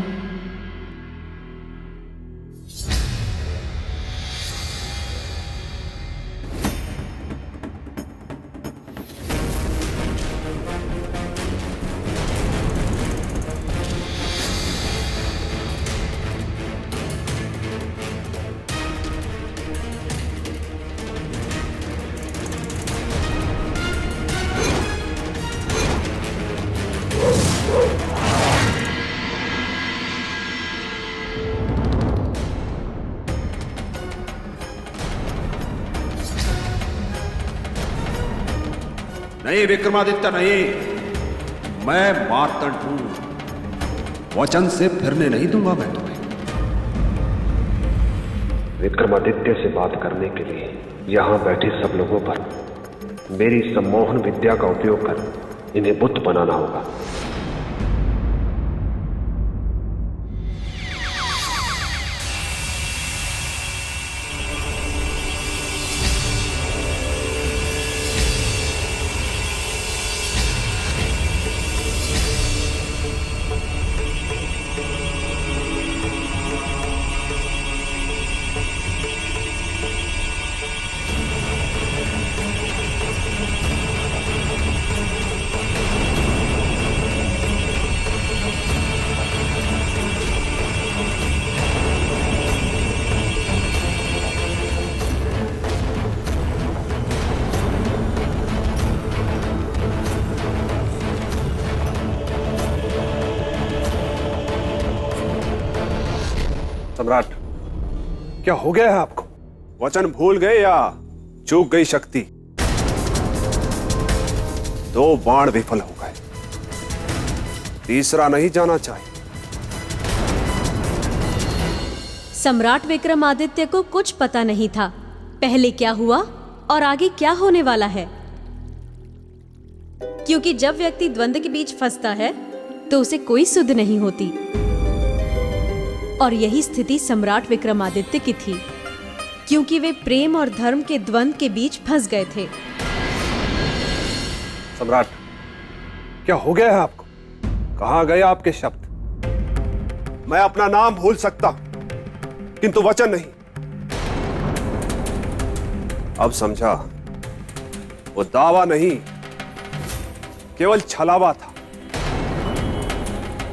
नहीं विक्रमादित्य, नहीं, मैं मार्तंड हूं, वचन से फिरने नहीं दूंगा मैं तुम्हें। विक्रमादित्य से बात करने के लिए यहाँ बैठे सब लोगों पर मेरी सम्मोहन विद्या का उपयोग कर इन्हें बुत बनाना होगा। सम्राट, क्या हो गया है आपको? वचन भूल गए या चूक गई शक्ति? 2 बाण विफल हो गए, तीसरा नहीं जाना चाहिए। सम्राट विक्रमादित्य को कुछ पता नहीं था पहले क्या हुआ और आगे क्या होने वाला है, क्योंकि जब व्यक्ति द्वंद्व के बीच फंसता है तो उसे कोई सुध नहीं होती। और यही स्थिति सम्राट विक्रमादित्य की थी, क्योंकि वे प्रेम और धर्म के द्वंद्व के बीच फंस गए थे। सम्राट, क्या हो गया है आपको? कहां गए आपके शब्द? मैं अपना नाम भूल सकता किंतु वचन नहीं। अब समझा, वो दावा नहीं केवल छलावा था।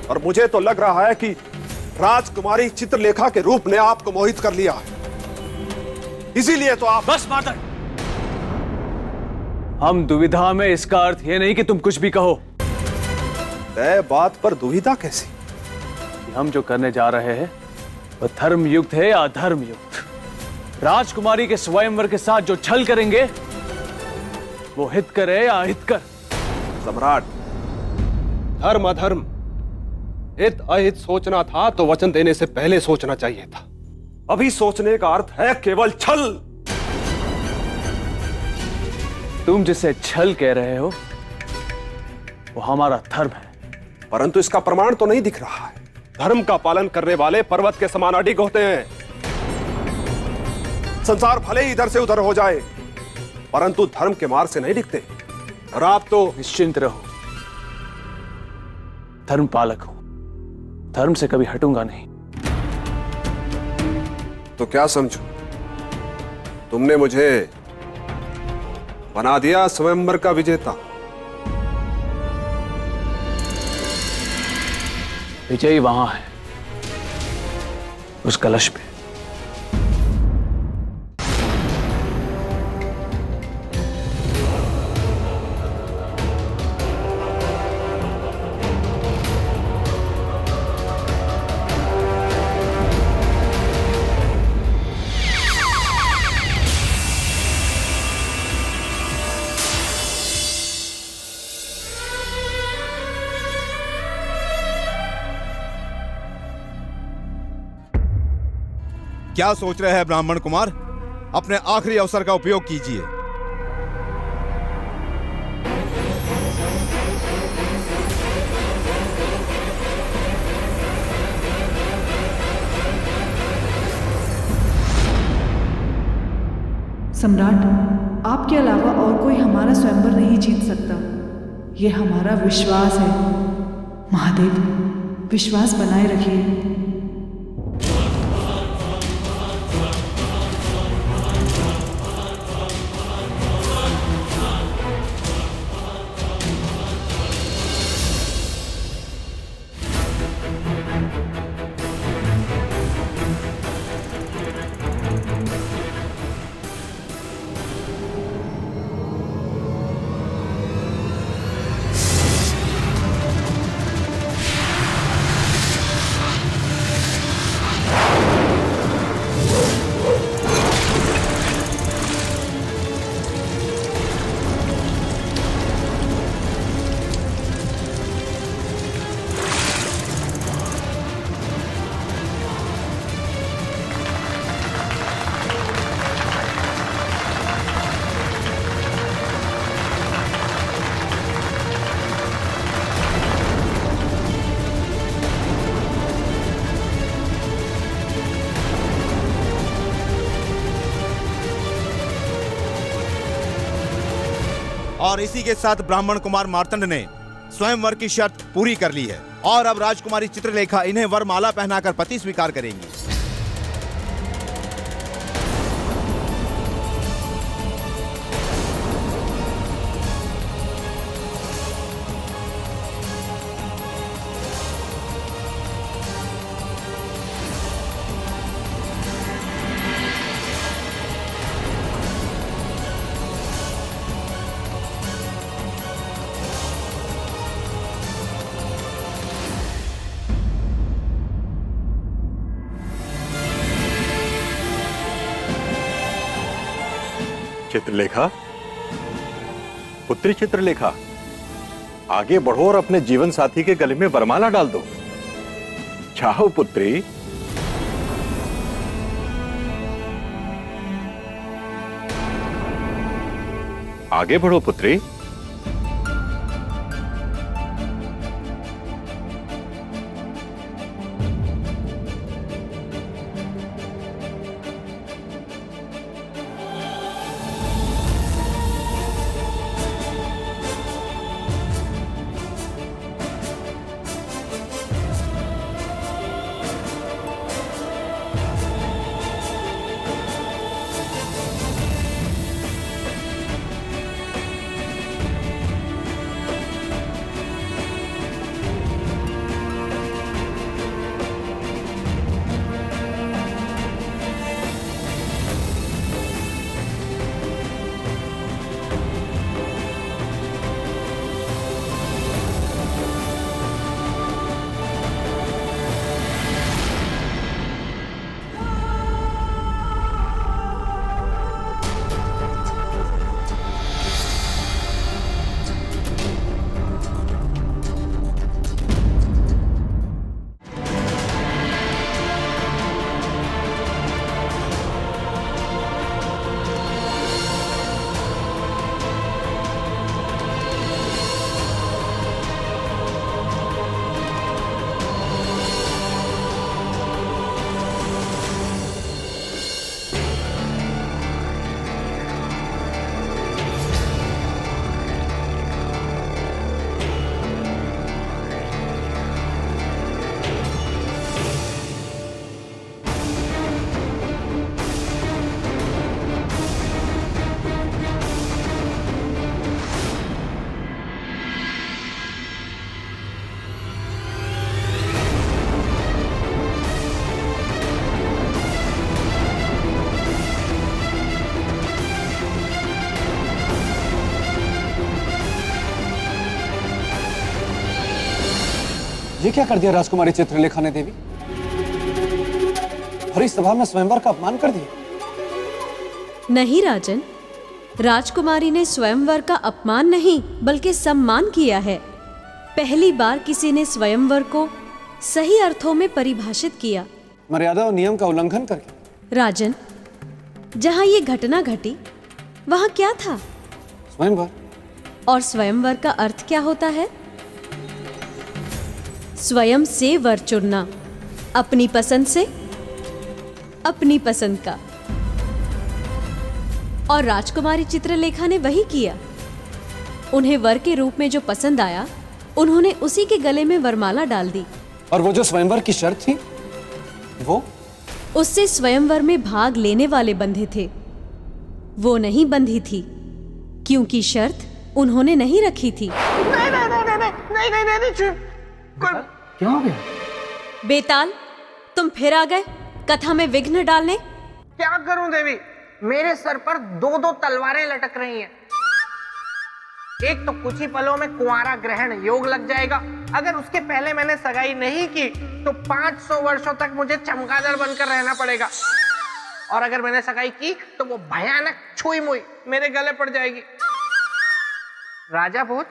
और मुझे तो लग रहा है कि राजकुमारी चित्रलेखा के रूप ने आपको मोहित कर लिया है, इसीलिए तो आप। बस मार्तंड, हम दुविधा में, इसका अर्थ यह नहीं कि तुम कुछ भी कहो। तय बात पर दुविधा कैसी? हम जो करने जा रहे हैं वह धर्म युक्त है या अधर्म युक्त? राजकुमारी के स्वयंवर के साथ जो छल करेंगे वो हित करे या अहित कर? सम्राट, धर्म अधर्म, हित अहित सोचना था तो वचन देने से पहले सोचना चाहिए था। अभी सोचने का अर्थ है केवल छल। तुम जिसे छल कह रहे हो वो हमारा धर्म है, परंतु इसका प्रमाण तो नहीं दिख रहा है। धर्म का पालन करने वाले पर्वत के समान अडिग होते हैं। संसार भले ही इधर से उधर हो जाए, परंतु धर्म के मार्ग से नहीं दिखते। और आप तो निश्चिंत रहो, धर्म पालक हूं, धर्म से कभी हटूंगा नहीं। तो क्या समझो, तुमने मुझे बना दिया स्वयंवर का विजेता। विजयी वहां है, उस कलश पे। क्या सोच रहे हैं ब्राह्मण कुमार? अपने आखिरी अवसर का उपयोग कीजिए। सम्राट, आपके अलावा और कोई हमारा स्वयंवर नहीं जीत सकता। ये हमारा विश्वास है। महादेव, विश्वास बनाए रखिए। और इसी के साथ ब्राह्मण कुमार मार्तंड ने स्वयंवर की शर्त पूरी कर ली है और अब राजकुमारी चित्रलेखा इन्हें वरमाला पहनाकर पति स्वीकार करेंगी। चित्रलेखा, पुत्री चित्रलेखा, आगे बढ़ो और अपने जीवन साथी के गले में वरमाला डाल दो। चाहो पुत्री। आगे बढ़ो पुत्री। ये क्या कर दिया राजकुमारी चित्रलेखा ने देवी? हरी सभा में स्वयंवर का अपमान कर दिया। नहीं राजन, राजकुमारी ने स्वयंवर का अपमान नहीं बल्कि सम्मान किया है। पहली बार किसी ने स्वयंवर को सही अर्थों में परिभाषित किया, मर्यादा और नियम का उल्लंघन करके। राजन, जहां ये घटना घटी वहां क्या था? स्वयंवर। और स्वयंवर का अर्थ क्या होता है? स्वयं से वर चुनना, अपनी पसंद से, अपनी पसंद का। और राजकुमारी चित्रलेखा ने वही किया। उन्हें वर के रूप में जो पसंद आया उन्होंने उसी के गले में वरमाला डाल दी। और वो जो स्वयंवर की शर्त थी वो? उससे स्वयंवर में भाग लेने वाले बंधे थे, वो नहीं बंधी थी, क्योंकि शर्त उन्होंने नहीं रखी थी। क्या हो गया? बेताल, तुम फिर आ गए कथा में विघ्न डालने। क्या करूं देवी, मेरे सर पर दो दो तलवारें लटक रही हैं। एक तो कुछ ही पलों में कुंवारा ग्रहण योग लग जाएगा। अगर उसके पहले मैंने सगाई नहीं की तो 500 वर्षों तक मुझे चमगादड़ बनकर रहना पड़ेगा। और अगर मैंने सगाई की तो वो भयानक छुई मुई मेरे गले पड़ जाएगी। राजा भोज,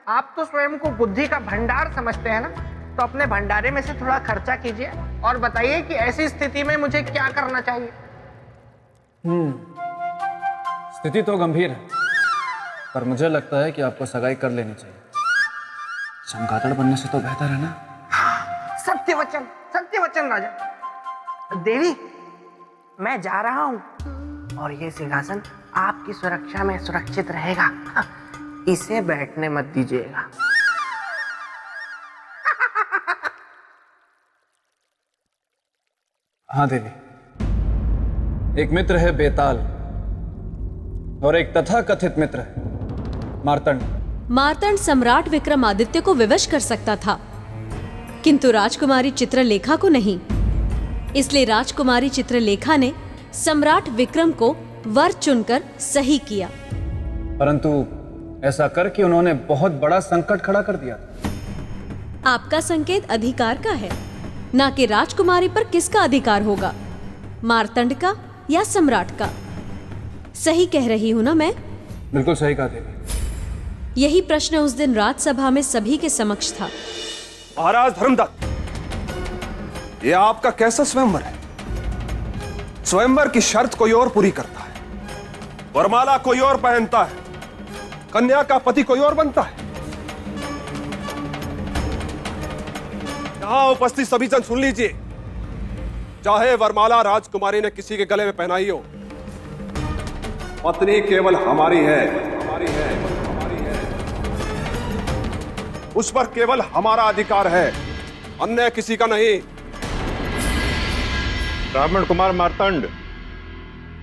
आप तो स्वयं को बुद्धि का भंडार समझते हैं ना, तो अपने भंडारे में से थोड़ा खर्चा कीजिए और बताइए कि ऐसी स्थिति में मुझे क्या करना चाहिए। स्थिति तो गंभीर है, पर मुझे लगता है कि आपको सगाई कर लेनी चाहिए। चमगादड़ बनने से तो बेहतर है ना। सत्य वचन राजा। देवी, मैं जा रहा हूं और ये सिंहासन आपकी सुरक्षा में सुरक्षित रहेगा। इसे बैठने मत दीजिएगा। हाँ देवी, एक मित्र है बेताल और एक तथाकथित मित्र है मार्तंड। मार्तंड सम्राट विक्रमादित्य को विवश कर सकता था, किंतु राजकुमारी चित्रलेखा को नहीं। इसलिए राजकुमारी चित्रलेखा ने सम्राट विक्रम को वर चुनकर सही किया। परंतु ऐसा करके उन्होंने बहुत बड़ा संकट खड़ा कर दिया। आपका संकेत अधिकार का है, ना कि राजकुमारी पर किसका अधिकार होगा, मार्तंड का या सम्राट का। सही कह रही हूं ना मैं? बिल्कुल सही कहा देवी। यही प्रश्न उस दिन राजसभा में सभी के समक्ष था। महाराज धर्मदत्त, ये आपका कैसा स्वयंवर है? स्वयंवर की शर्त कोई और पूरी करता है, वरमाला कोई और पहनता है, कन्या का पति कोई और बनता है। यहां उपस्थित सभी जन सुन लीजिए, चाहे वरमाला राजकुमारी ने किसी के गले में पहनाई हो, पत्नी केवल हमारी है, हमारी है, हमारी है। उस पर केवल हमारा अधिकार है, अन्य किसी का नहीं। ब्राह्मण कुमार मार्तंड,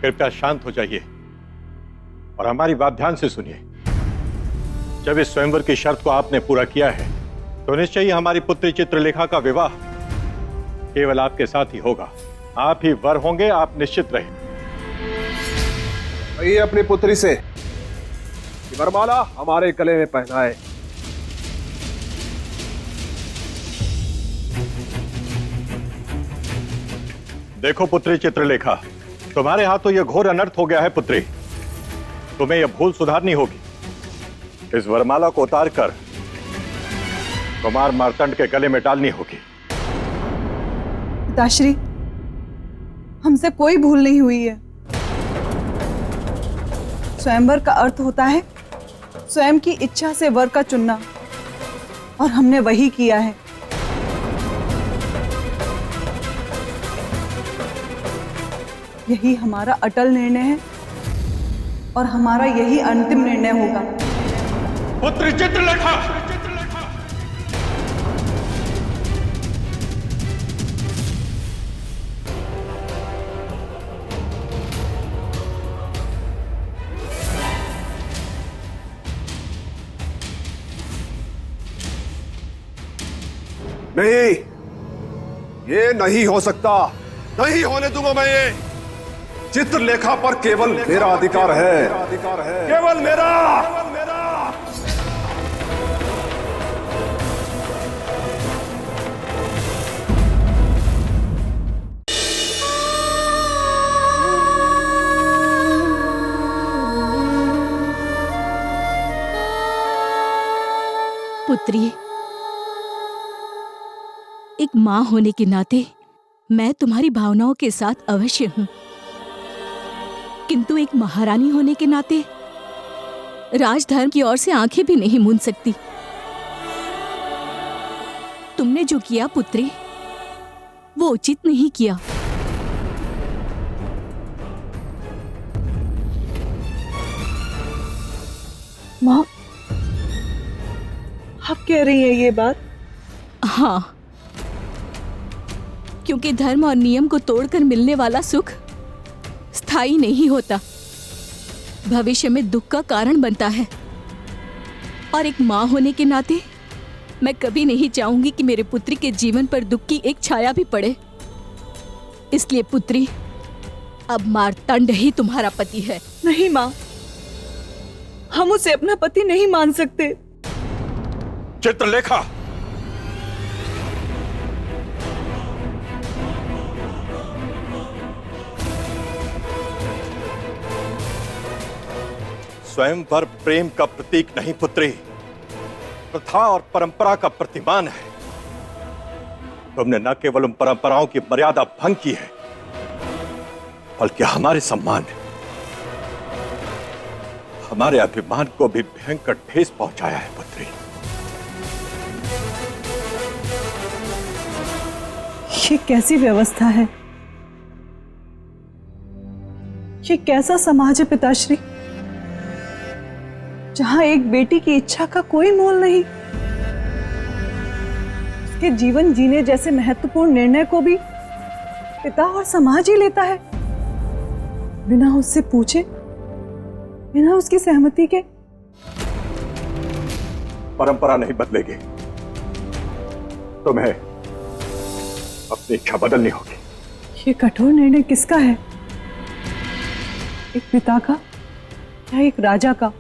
कृपया शांत हो जाइए और हमारी बात ध्यान से सुनिए। जब इस स्वयंवर की शर्त को आपने पूरा किया है तो निश्चय ही हमारी पुत्री चित्रलेखा का विवाह केवल आपके साथ ही होगा। आप ही वर होंगे, आप निश्चित रहे। कहिए अपनी पुत्री से कि वरमाला हमारे गले में पहनाए। देखो पुत्री चित्रलेखा, तुम्हारे हाथों यह घोर अनर्थ हो गया है पुत्री। तुम्हें यह भूल सुधारनी होगी। इस वरमाला को उतार कर कुमार मार्तंड के गले में डालनी होगी। पिताश्री, हमसे कोई भूल नहीं हुई है। स्वयंवर का अर्थ होता है स्वयं की इच्छा से वर का चुनना, और हमने वही किया है। यही हमारा अटल निर्णय है और हमारा यही अंतिम निर्णय होगा। पुत्री चित्रलेखा, नहीं, ये नहीं हो सकता, नहीं होने दूंगा मैं ये। चित्रलेखा पर केवल मेरा अधिकार है, केवल मेरा। पुत्री, एक मां होने के नाते मैं तुम्हारी भावनाओं के साथ अवश्य हूं, किंतु एक महारानी होने के नाते राजधर्म की ओर से आंखें भी नहीं मूंद सकती। तुमने जो किया पुत्री, वो उचित नहीं किया। माँ, आप कह रही हैं ये बात? हाँ, क्योंकि धर्म और नियम को तोड़कर मिलने वाला सुख स्थायी नहीं होता, भविष्य में दुख का कारण बनता है। और एक माँ होने के नाते मैं कभी नहीं चाहूंगी कि मेरे पुत्री के जीवन पर दुख की एक छाया भी पड़े। इसलिए पुत्री, अब मार्तंड ही तुम्हारा पति है। नहीं माँ, हम उसे अपना पति नहीं मान सकते। चित्रलेखा, स्वयंवर प्रेम का प्रतीक नहीं पुत्री, प्रथा और परंपरा का प्रतिमान है। तुमने न केवल उन परंपराओं की मर्यादा भंग की है, बल्कि हमारे सम्मान, हमारे अभिमान को भी भयंकर ठेस पहुंचाया है पुत्री। ये कैसी व्यवस्था है? ये कैसा समाज है पिताश्री? जहां एक बेटी की इच्छा का कोई मोल नहीं, उसके जीवन जीने जैसे महत्वपूर्ण निर्णय को भी पिता और समाज ही लेता है, बिना उससे पूछे, बिना उसकी सहमति के। परंपरा नहीं बदलेगी, तुम्हें अपनी इच्छा बदलनी होगी। ये कठोर निर्णय किसका है? एक पिता का या एक राजा का?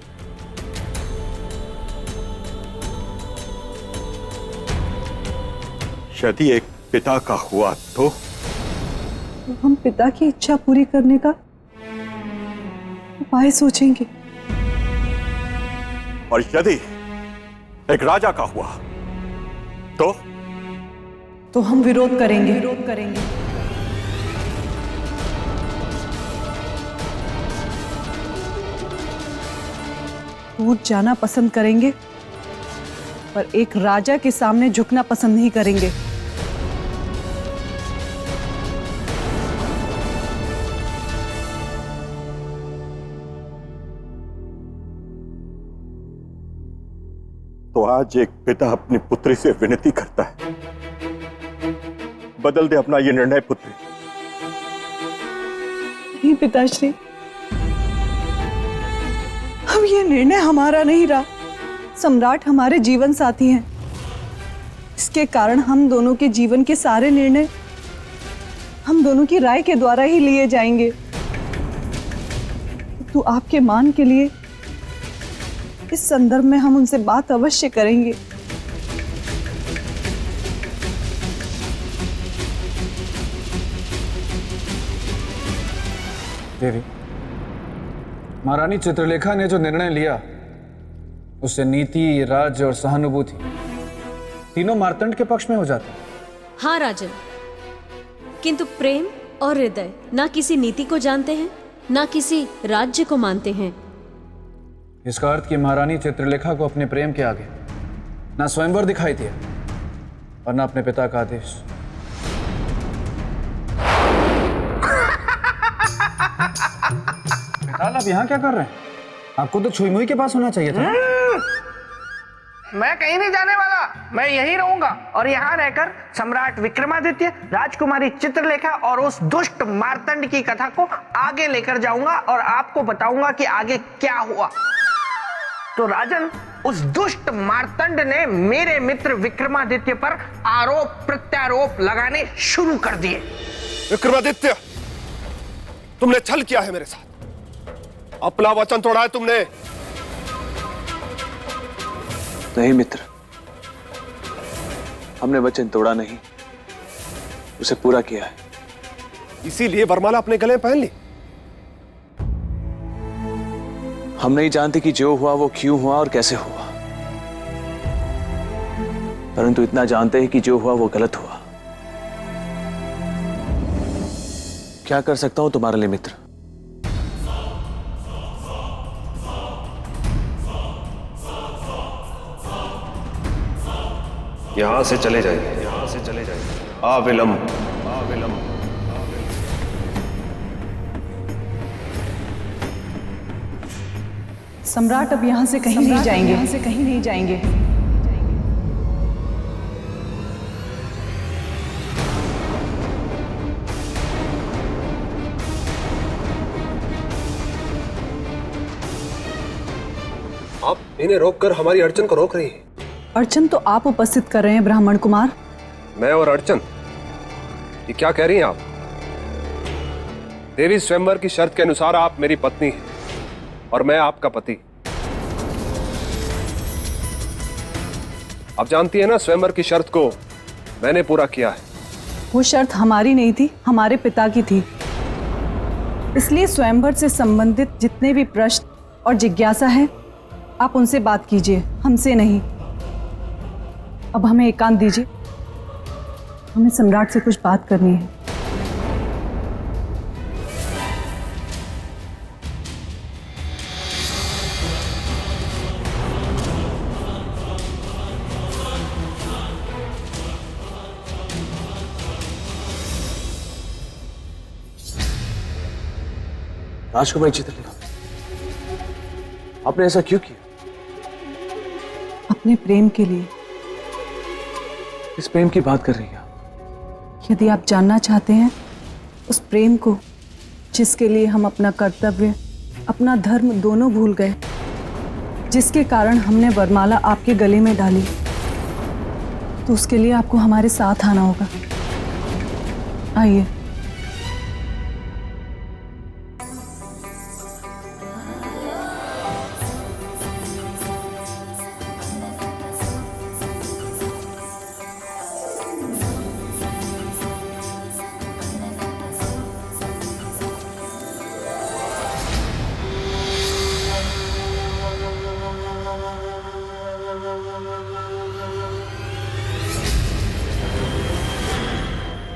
यदि एक पिता का हुआ तो हम पिता की इच्छा पूरी करने का उपाय सोचेंगे। और यदि एक राजा का हुआ तो हम विरोध करेंगे। टूट जाना पसंद करेंगे, पर एक राजा के सामने झुकना पसंद नहीं करेंगे। तो आज एक पिता अपनी पुत्री से विनती करता है, बदल दे अपना ये निर्णय पुत्री। नहीं पिताश्री, अब ये निर्णय हमारा नहीं रहा। सम्राट हमारे जीवन साथी हैं। इसके कारण हम दोनों के जीवन के सारे निर्णय हम दोनों की राय के द्वारा ही लिए जाएंगे। तो आपके मान के लिए इस संदर्भ में हम उनसे बात अवश्य करेंगे। देवी, महारानी चित्रलेखा ने जो निर्णय लिया उससे नीति, राज्य और सहानुभूति तीनों मार्तंड के पक्ष में हो जाते हैं। हाँ राजन, किंतु प्रेम और हृदय ना किसी नीति को जानते हैं, ना किसी राज्य को मानते हैं। इसका अर्थ कि महारानी चित्रलेखा को अपने प्रेम के आगे ना स्वयंवर दिखाई दिया और ना अपने पिता का आदेश। बेताल, आप यहाँ क्या कर रहे हैं? आपको तो छुई मुई के पास होना चाहिए था। मैं कहीं नहीं जाने वाला, मैं यहीं रहूंगा और यहाँ रहकर सम्राट विक्रमादित्य, राजकुमारी चित्रलेखा और उस दुष्ट मार्तंड की कथा को आगे लेकर जाऊंगा और आपको बताऊंगा कि आगे क्या हुआ। तो राजन, उस दुष्ट मार्तंड ने मेरे मित्र विक्रमादित्य पर आरोप प्रत्यारोप लगाने शुरू कर दिए। विक्रमादित्य, तुमने छल किया है मेरे साथ, अपना वचन तोड़ा है तुमने। नहीं मित्र, हमने वचन तोड़ा नहीं, उसे पूरा किया है। इसीलिए वरमाला अपने गले पहन ली। हम नहीं जानते कि जो हुआ वो क्यों हुआ और कैसे हुआ, परंतु इतना जानते हैं कि जो हुआ वो गलत हुआ। क्या कर सकता हूं तुम्हारे लिए मित्र? यहां से चले जाइए, यहां से चले जाइए, अविलंब, अविलंब। सम्राट अब यहाँ से कहीं नहीं जाएंगे, यहाँ से कहीं नहीं जाएंगे। आप इन्हें रोककर हमारी अड़चन को रोक रही हैं। अड़चन तो आप उपस्थित कर रहे हैं ब्राह्मण कुमार। मैं और अड़चन, ये क्या कह रही हैं आप? देवी स्वयंवर की शर्त के अनुसार आप मेरी पत्नी हैं और मैं आपका पति। आप जानती हैं ना, स्वयंवर की शर्त को मैंने पूरा किया है। वो शर्त हमारी नहीं थी, हमारे पिता की थी। इसलिए स्वयंवर से संबंधित जितने भी प्रश्न और जिज्ञासा है, आप उनसे बात कीजिए, हमसे नहीं। अब हमें एकांत दीजिए, हमें सम्राट से कुछ बात करनी है। राजकुमारी चित्रलेखा, आपने ऐसा क्यों किया? अपने प्रेम के लिए। इस प्रेम की बात कर रही हैं? यदि आप जानना चाहते हैं उस प्रेम को जिसके लिए हम अपना कर्तव्य, अपना धर्म दोनों भूल गए, जिसके कारण हमने वरमाला आपके गले में डाली, तो उसके लिए आपको हमारे साथ आना होगा। आइए।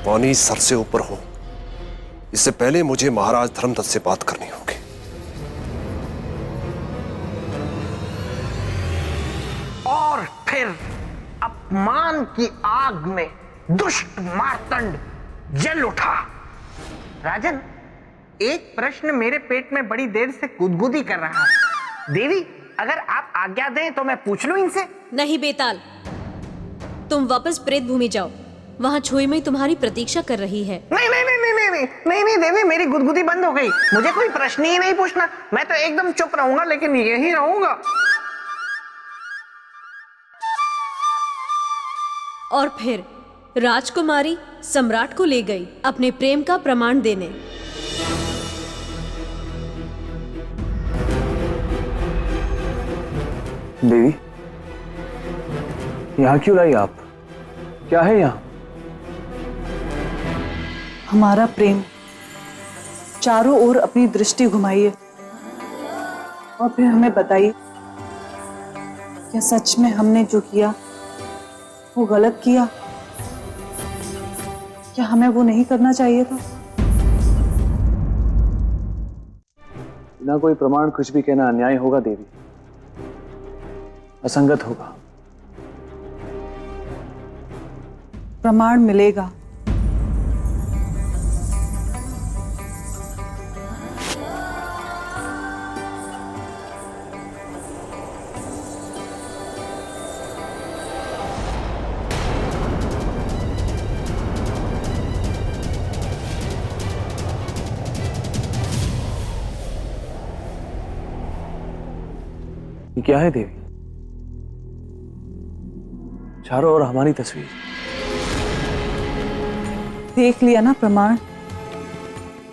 पानी सर से ऊपर हो, इससे पहले मुझे महाराज धर्मदत्त से बात करनी होगी। और फिर अपमान की आग में दुष्ट मार्तंड जल उठा। राजन, एक प्रश्न मेरे पेट में बड़ी देर से गुदगुदी कर रहा है। देवी, अगर आप आज्ञा दें तो मैं पूछ लूं इनसे? नहीं बेताल, तुम वापस प्रेत भूमि जाओ, वहाँ छुईमुई तुम्हारी प्रतीक्षा कर रही है। नहीं नहीं नहीं नहीं नहीं नहीं नहीं नहीं देवी, मेरी गुदगुदी बंद हो गई। मुझे कोई प्रश्न ही नहीं पूछना। मैं तो एकदम चुप रहूंगा, लेकिन यही रहूंगा। और फिर राजकुमारी सम्राट को ले गई अपने प्रेम का प्रमाण देने। देवी, यहाँ क्यों लाई आप? क्या है यहाँ? हमारा प्रेम। चारों ओर अपनी दृष्टि घुमाइए और फिर हमें बताइए, क्या सच में हमने जो किया वो गलत किया? क्या हमें वो नहीं करना चाहिए था? बिना कोई प्रमाण कुछ भी कहना अन्याय होगा देवी, असंगत होगा। प्रमाण मिलेगा। ये क्या है देवी? चारों ओर हमारी तस्वीर। देख लिया ना प्रमाण?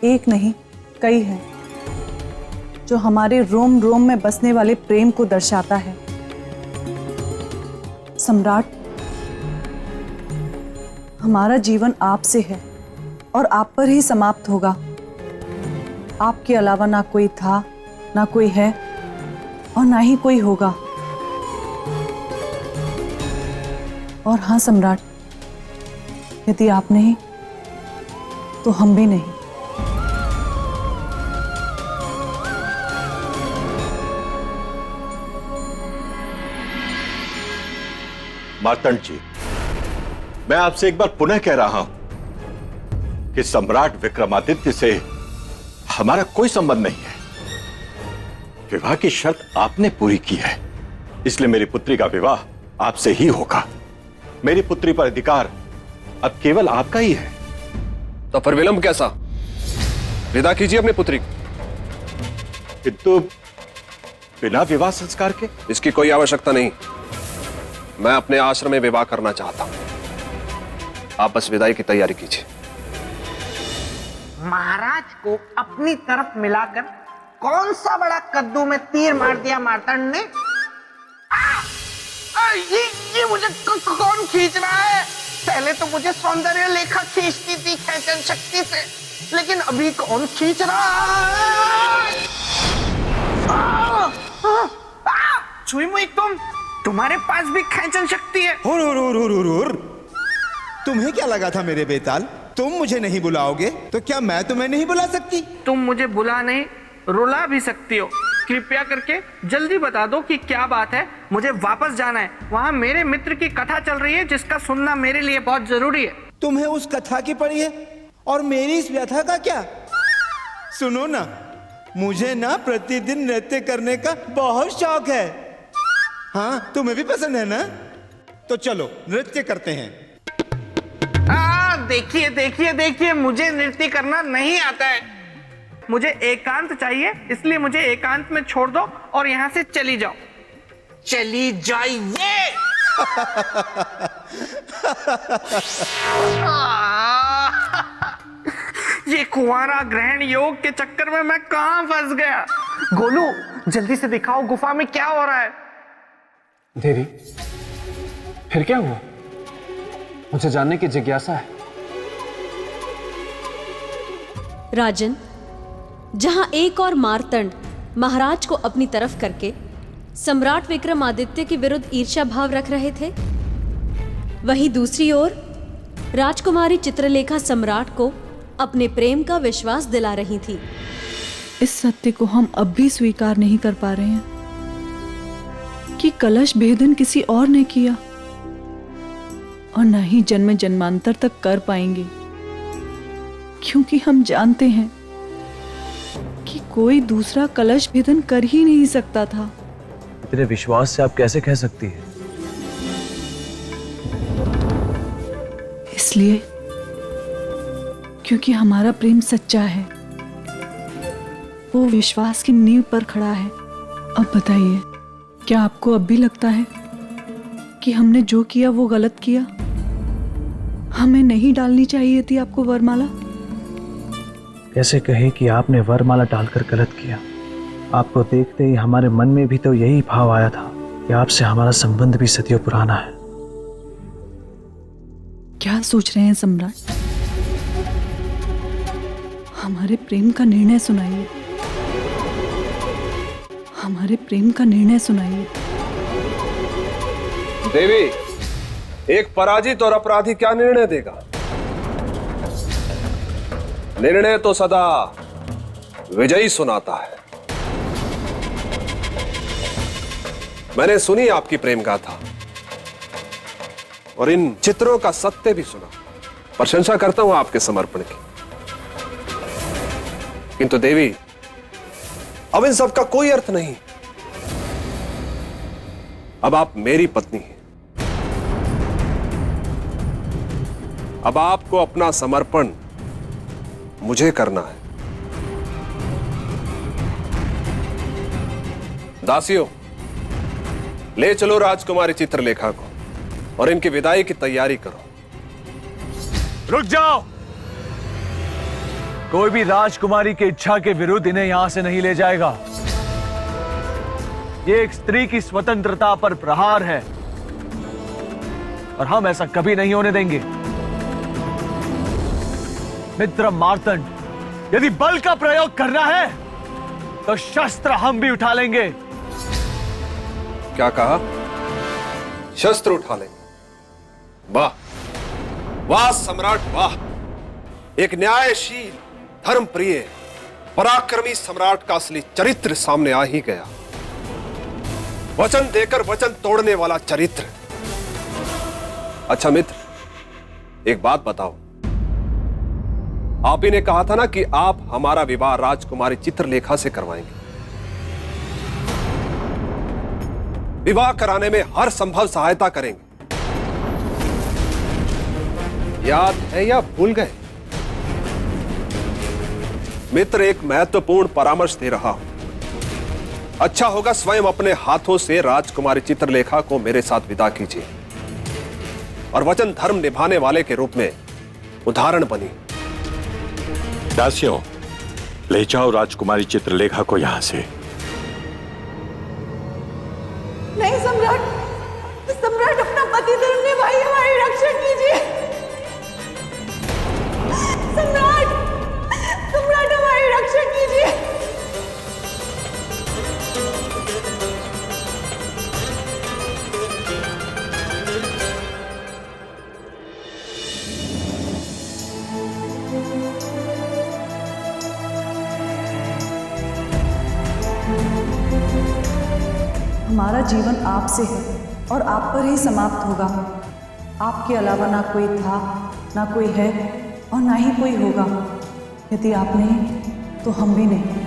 एक नहीं, कई हैं, जो हमारे रोम रोम में बसने वाले प्रेम को दर्शाता है। सम्राट, हमारा जीवन आपसे है और आप पर ही समाप्त होगा। आपके अलावा ना कोई था, ना कोई है और ना ही कोई होगा। और हाँ सम्राट, यदि आप नहीं तो हम भी नहीं। मार्तंड जी, मैं आपसे एक बार पुनः कह रहा हूं कि सम्राट विक्रमादित्य से हमारा कोई संबंध नहीं है। विवाह की शर्त आपने पूरी की है, इसलिए मेरी पुत्री का विवाह आपसे ही होगा। मेरी पुत्री पर अधिकार अब केवल आपका ही है। तो फिर विलंब कैसा? विदा कीजिए अपनी पुत्री को। किंतु बिना विवाह संस्कार के? इसकी कोई आवश्यकता नहीं। मैं अपने आश्रम में विवाह करना चाहता हूं। आप बस विदाई की तैयारी कीजिए। महाराज को अपनी तरफ मिलाकर कौन सा बड़ा कद्दू में तीर मार दिया मार्तंड ने? ये मुझे कौन खींच रहा है? पहले तो मुझे सौंदर्य लेखा खींचती थी खेचन शक्ति से, लेकिन अभी कौन खींच रहा है? छुईमुई, तुम्हारे पास भी खेचन शक्ति है? तुम्हें क्या लगा था मेरे बेताल? तुम मुझे नहीं बुलाओगे तो क्या मैं तुम्हें नहीं बुला सकती? तुम मुझे बुला नहीं, रुला भी सकती हो। कृपया करके जल्दी बता दो कि क्या बात है। मुझे वापस जाना है। वहाँ मेरे मित्र की कथा चल रही है, जिसका सुनना मेरे लिए बहुत जरूरी है। तुम्हें उस कथा की पड़ी है और मेरी इस व्यथा का क्या? सुनो ना, मुझे ना प्रतिदिन नृत्य करने का बहुत शौक है। हाँ, तुम्हें भी पसंद है ना? तो चलो नृत्य करते हैं। देखिए देखिए देखिए, मुझे नृत्य करना नहीं आता है। मुझे एकांत चाहिए, इसलिए मुझे एकांत में छोड़ दो और यहाँ से चली जाओ। चली जाइए। ये कुंवारा ग्रहण योग के चक्कर में मैं कहां फंस गया। गोलू, जल्दी से दिखाओ गुफा में क्या हो रहा है। देवी, फिर क्या हुआ? मुझे जानने की जिज्ञासा है। राजन, जहां एक और मार्तंड महाराज को अपनी तरफ करके सम्राट विक्रमादित्य के विरुद्ध ईर्ष्या भाव रख रहे थे, वहीं दूसरी ओर राजकुमारी चित्रलेखा सम्राट को अपने प्रेम का विश्वास दिला रही थी। इस सत्य को हम अब भी स्वीकार नहीं कर पा रहे हैं कि कलश भेदन किसी और ने किया और न ही जन्म जन्मांतर तक कर पाएंगे, क्योंकि हम जानते हैं कि कोई दूसरा कलश भेदन कर ही नहीं सकता था। इतने विश्वास से आप कैसे कह सकती है? इसलिए क्योंकि हमारा प्रेम सच्चा है, वो विश्वास की नींव पर खड़ा है। अब बताइए, क्या आपको अब भी लगता है कि हमने जो किया वो गलत किया? हमें नहीं डालनी चाहिए थी आपको वरमाला? कैसे कहें कि आपने वरमाला डालकर गलत किया? आपको देखते ही हमारे मन में भी तो यही भाव आया था कि आपसे हमारा संबंध भी सदियों पुराना है। क्या सोच रहे हैं सम्राट? हमारे प्रेम का निर्णय सुनाइए, हमारे प्रेम का निर्णय सुनाइए। देवी, एक पराजित और अपराधी क्या निर्णय देगा? निर्णय तो सदा विजयी सुनाता है। मैंने सुनी आपकी प्रेम गाथा और इन चित्रों का सत्य भी सुना। प्रशंसा करता हूं आपके समर्पण की। किंतु देवी, अब इन सब का कोई अर्थ नहीं। अब आप मेरी पत्नी हैं। अब आपको अपना समर्पण मुझे करना है। दासियों, ले चलो राजकुमारी चित्रलेखा को और इनकी विदाई की तैयारी करो। रुक जाओ! कोई भी राजकुमारी की इच्छा के विरुद्ध इन्हें यहां से नहीं ले जाएगा। ये एक स्त्री की स्वतंत्रता पर प्रहार है और हम ऐसा कभी नहीं होने देंगे। मित्र मार्तंड, यदि बल का प्रयोग करना है तो शस्त्र हम भी उठा लेंगे। क्या कहा? शस्त्र उठा लेंगे? वाह वाह सम्राट, वाह! एक न्यायशील, धर्मप्रिय, पराक्रमी सम्राट का असली चरित्र सामने आ ही गया। वचन देकर वचन तोड़ने वाला चरित्र। अच्छा मित्र, एक बात बताओ, आप ही ने कहा था ना कि आप हमारा विवाह राजकुमारी चित्रलेखा से करवाएंगे। विवाह कराने में हर संभव सहायता करेंगे। याद है या भूल गए? मित्र, एक महत्वपूर्ण परामर्श दे रहा हूं। अच्छा होगा स्वयं अपने हाथों से राजकुमारी चित्रलेखा को मेरे साथ विदा कीजिए और वचन धर्म निभाने वाले के रूप में उदाहरण बनी। दासियों, ले जाओ राजकुमारी चित्रलेखा को यहां से। नहीं सम्राट, सम्राट अपना पति धर्म निभाइए, हमारी रक्षा कीजिए। सम्राट, सम्राट हमारी रक्षा कीजिए। हमारा जीवन आपसे है और आप पर ही समाप्त होगा। आपके अलावा ना कोई था, ना कोई है और ना ही कोई होगा। यदि आप नहीं तो हम भी नहीं।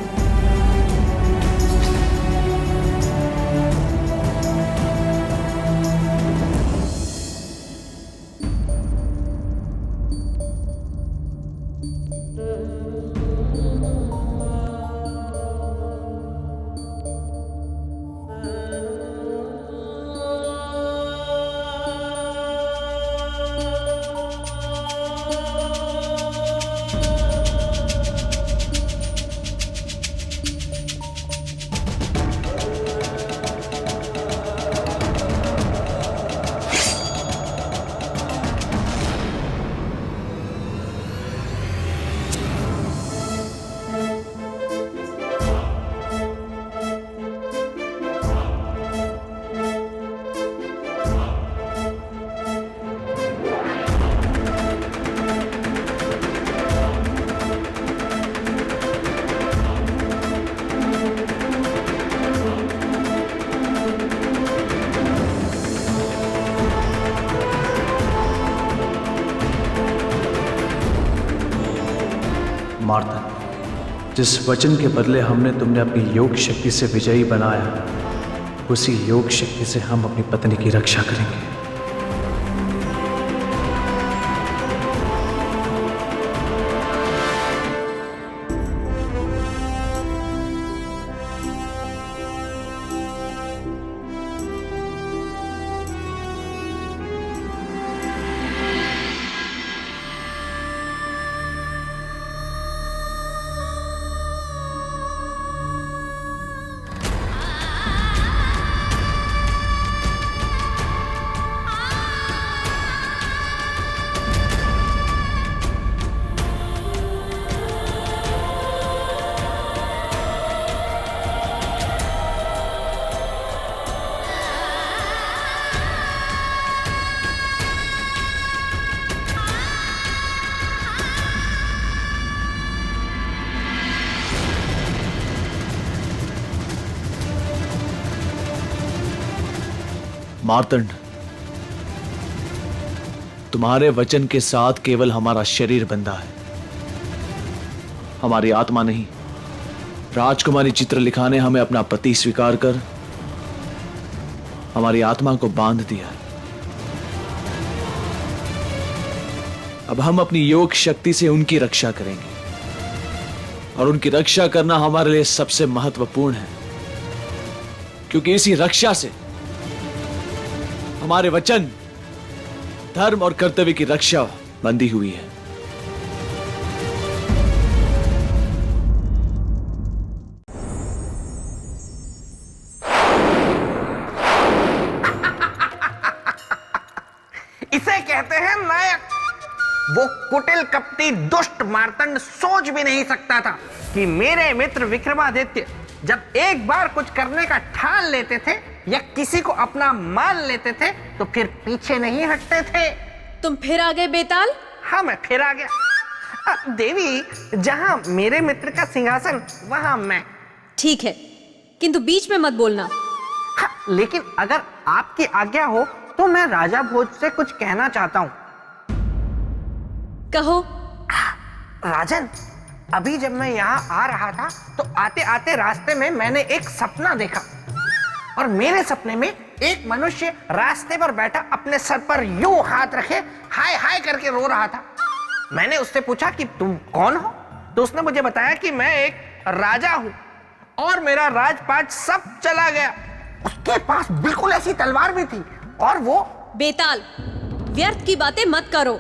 मार्तंड, जिस वचन के बदले हमने तुमने अपनी योग शक्ति से विजयी बनाया, उसी योग शक्ति से हम अपनी पत्नी की रक्षा करेंगे। मार्तंड, तुम्हारे वचन के साथ केवल हमारा शरीर बंधा है, हमारी आत्मा नहीं। राजकुमारी चित्रलेखा ने हमें अपना पति स्वीकार कर हमारी आत्मा को बांध दिया है। अब हम अपनी योग शक्ति से उनकी रक्षा करेंगे, और उनकी रक्षा करना हमारे लिए सबसे महत्वपूर्ण है, क्योंकि इसी रक्षा से हमारे वचन, धर्म और कर्तव्य की रक्षा बंधी हुई है। इसे कहते हैं नायक। वो कुटिल कपटी दुष्ट मार्तंड सोच भी नहीं सकता था कि मेरे मित्र विक्रमादित्य जब एक बार कुछ करने का ठान लेते थे या किसी को अपना मान लेते थे तो फिर पीछे नहीं हटते थे। तुम फिर आ गए बेताल? हाँ, मैं फिर आ गया। देवी, जहां मेरे मित्र का सिंहासन वहां मैं। ठीक है, किंतु बीच में मत बोलना। हाँ, लेकिन अगर आपकी आज्ञा हो तो मैं राजा भोज से कुछ कहना चाहता हूं। कहो। राजन, अभी जब मैं यहाँ आ रहा था तो आते आते रास्ते में मैंने एक सपना देखा, और मेरे सपने में एक मनुष्य रास्ते पर बैठा अपने सर पर यूं हाथ रखे हाय हाय करके रो रहा था। मैंने उससे पूछा कि तुम कौन हो, तो उसने मुझे बताया कि मैं एक राजा हूं और मेरा राजपाट सब चला गया। उसके पास बिल्कुल ऐसी तलवार भी थी, और वो। बेताल, व्यर्थ की बातें मत करो।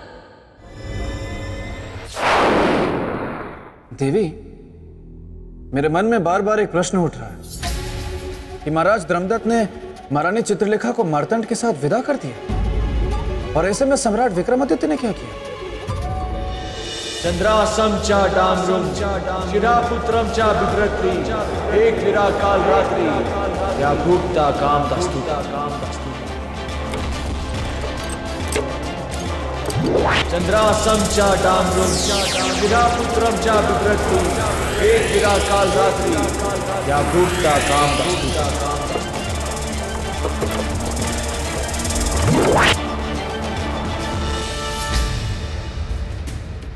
देवी, मेरे मन में बार बार एक प्रश्न उठ रहा है कि महाराज धर्मदत्त ने महारानी चित्रलेखा को मार्तंड के साथ विदा कर दिया, और ऐसे में सम्राट विक्रमादित्य ने क्या किया? चंद्रासम चा डामरुम चिरापुत्रम चा बिभ्रति एक विरा काल रात्रि या भूक्ता काम दस्तुता। चंद्रासम चा डामरुम चिरापुत्रम चा बिभ्रति एक विरा काल रात्रि या भूक्ता काम दस्तुता।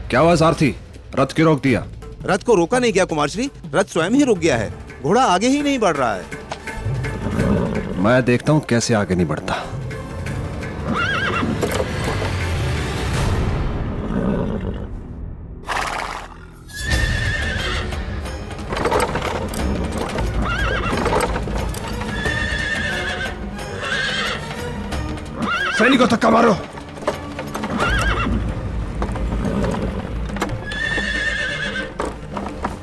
क्या हुआ सारथी, रथ क्यों रोक दिया? रथ को रोका नहीं गया कुमार श्री, रथ स्वयं ही रुक गया है। घोड़ा आगे ही नहीं बढ़ रहा है। मैं देखता हूं कैसे आगे नहीं बढ़ता। सैनिकों धक्का मारो।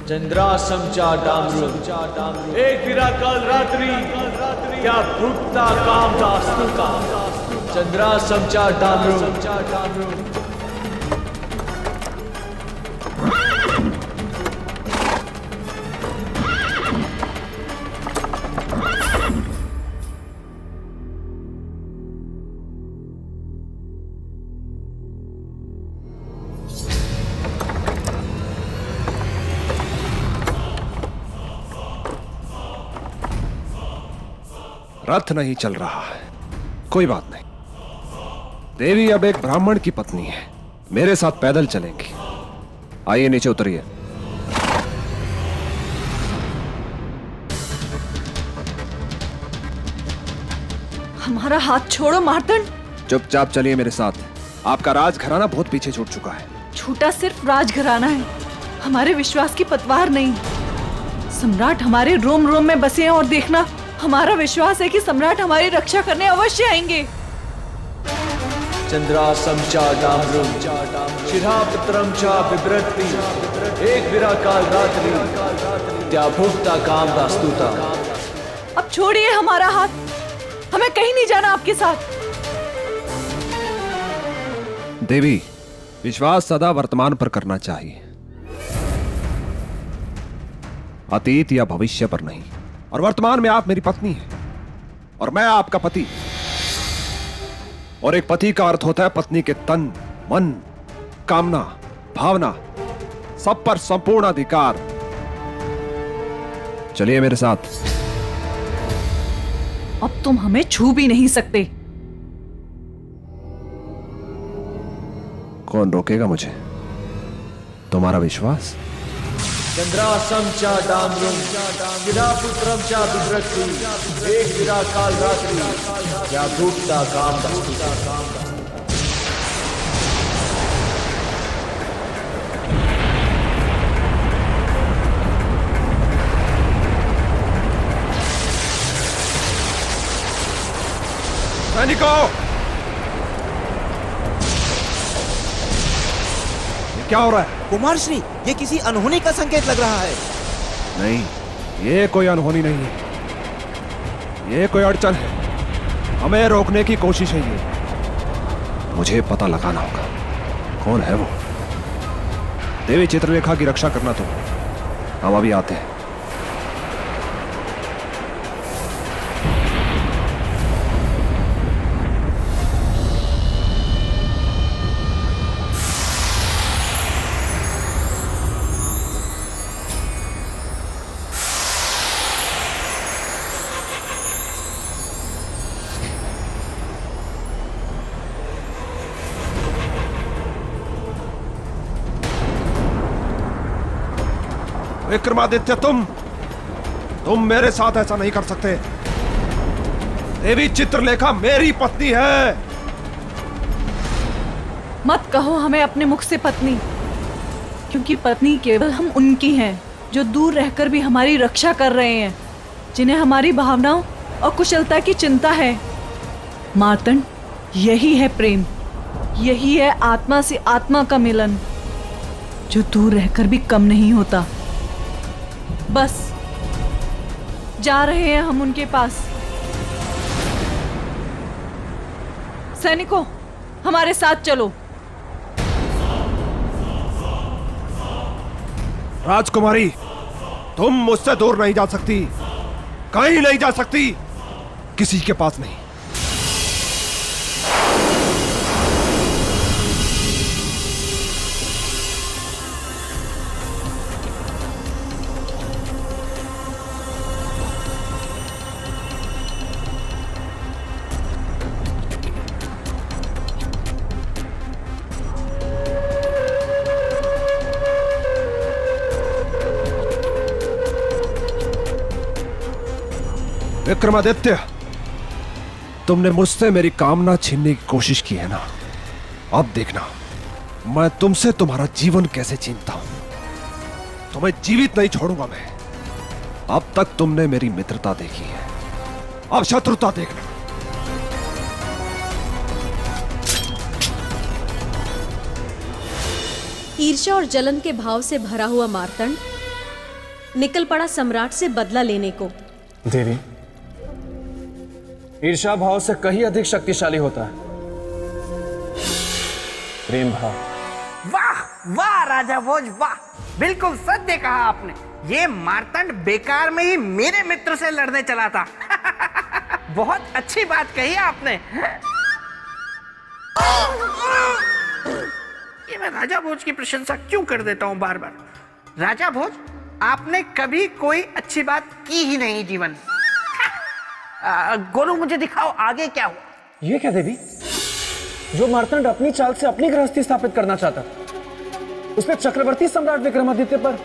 चंद्रासम चा डामरुम एक विरा काल रात्रि क्या भूक्ता काम दास्तु का। चंद्रासम चा डामरुम। रथ नहीं चल रहा है, कोई बात नहीं। देवी अब एक ब्राह्मण की पत्नी है, मेरे साथ पैदल चलेंगी। आइए नीचे उतरिए। हमारा हाथ छोड़ो मार्तंड। चुपचाप चलिए मेरे साथ। आपका राजघराना बहुत पीछे छूट चुका है। छूटा सिर्फ राजघराना है, हमारे विश्वास की पतवार नहीं। सम्राट हमारे रोम रोम में बसे हैं और देखना, हमारा विश्वास है कि सम्राट हमारी रक्षा करने अवश्य आएंगे। चंद्रासम चा डामरुम शिरापुत्रम चा बिभ्रति एक विराकाल रात्रि त्या भुक्ता काम दास्तुता। अब छोड़िए हमारा हाथ, हमें कहीं नहीं जाना आपके साथ। देवी, विश्वास सदा वर्तमान पर करना चाहिए, अतीत या भविष्य पर नहीं। और वर्तमान में आप मेरी पत्नी हैं और मैं आपका पति। और एक पति का अर्थ होता है पत्नी के तन, मन, कामना, भावना सब पर संपूर्ण अधिकार। चलिए मेरे साथ। अब तुम हमें छू भी नहीं सकते। कौन रोकेगा मुझे? तुम्हारा विश्वास? चंद्रासम चा डामरुम शिरापुत्रम चा बिभ्रति एक विराकाल रात्रि त्या भुक्ता काम दास्तुता। सैनिकों, ये क्या हो रहा है? कुमार श्री, ये किसी अनहोनी का संकेत लग रहा है। नहीं, ये कोई अनहोनी नहीं है, ये कोई अड़चन है। हमें रोकने की कोशिश है ये। मुझे पता लगाना होगा कौन है वो। देवी चित्रलेखा की रक्षा करना तुम। हम अभी आते हैं। विक्रमादित्य, तुम मेरे साथ ऐसा नहीं कर सकते। देवी चित्रलेखा मेरी पत्नी है। मत कहो हमें अपने मुख से पत्नी, क्योंकि पत्नी केवल हम उनकी हैं जो दूर रहकर भी हमारी रक्षा कर रहे हैं, जिन्हें हमारी भावनाओं और कुशलता की चिंता है। मार्तंड, यही है प्रेम, यही है आत्मा से आत्मा का मिलन, जो दूर रहकर भी कम नहीं होता। बस जा रहे हैं हम उनके पास। सैनिकों, हमारे साथ चलो। राजकुमारी, तुम मुझसे दूर नहीं जा सकती, कहीं नहीं जा सकती, किसी के पास नहीं। विक्रमादित्य, तुमने मुझसे मेरी कामना छीनने की कोशिश की है ना? अब देखना मैं तुमसे तुम्हारा जीवन कैसे छीनता हूं। तुम्हें जीवित नहीं छोड़ूंगा मैं। अब तक तुमने मेरी मित्रता देखी है, अब शत्रुता देखना। ईर्ष्या और जलन के भाव से भरा हुआ मार्तंड निकल पड़ा सम्राट से बदला लेने को। देवी, ईर्ष्या भाव से कहीं अधिक शक्तिशाली होता है प्रेम भाव। वाह वाह राजा भोज, वाह, बिल्कुल सत्य कहा आपने। ये मार्तंड बेकार में ही मेरे मित्र से लड़ने चला था। बहुत अच्छी बात कही आपने। ये मैं राजा भोज की प्रशंसा क्यों कर देता हूं बार बार। राजा भोज, आपने कभी कोई अच्छी बात की ही नहीं जीवन। गोलू, मुझे दिखाओ आगे क्या हुआ। ये क्या देवी? जो मार्तंड अपनी चाल से अपनी गृहस्थी स्थापित करना चाहता, उसने चक्रवर्ती सम्राट विक्रमादित्य पर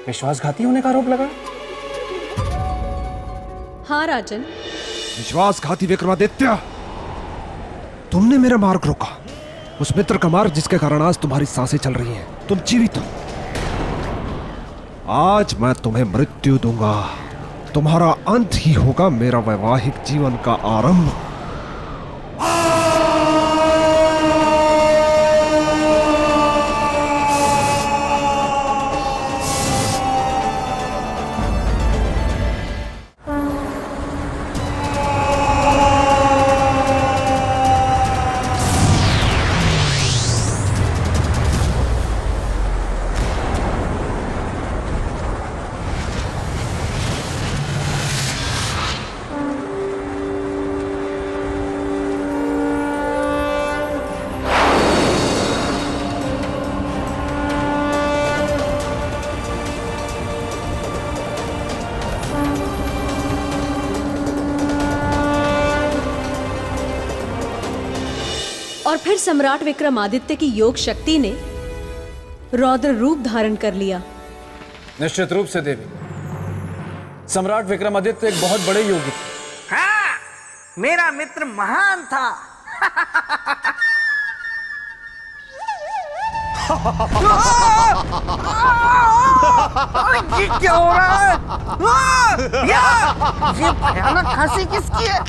विश्वासघाती होने का आरोप लगा। हाँ राजन, विश्वासघाती विक्रमादित्य, तुमने मेरा मार्ग रोका, उस मित्र का मार्ग जिसके कारण आज तुम्हारी सांसें चल रही हैं। तुम जीवित हो। आज मैं तुम्हें मृत्यु दूंगा। तुम्हारा अंत ही होगा मेरा वैवाहिक जीवन का आरंभ। और फिर सम्राट विक्रमादित्य की योग शक्ति ने रौद्र रूप धारण कर लिया। निश्चित रूप से देवी, सम्राट विक्रमादित्य एक बहुत बड़े योगी थे। हाँ, मेरा मित्र महान था। ये क्या हो रहा है? ये भयानक हंसी किसकी है?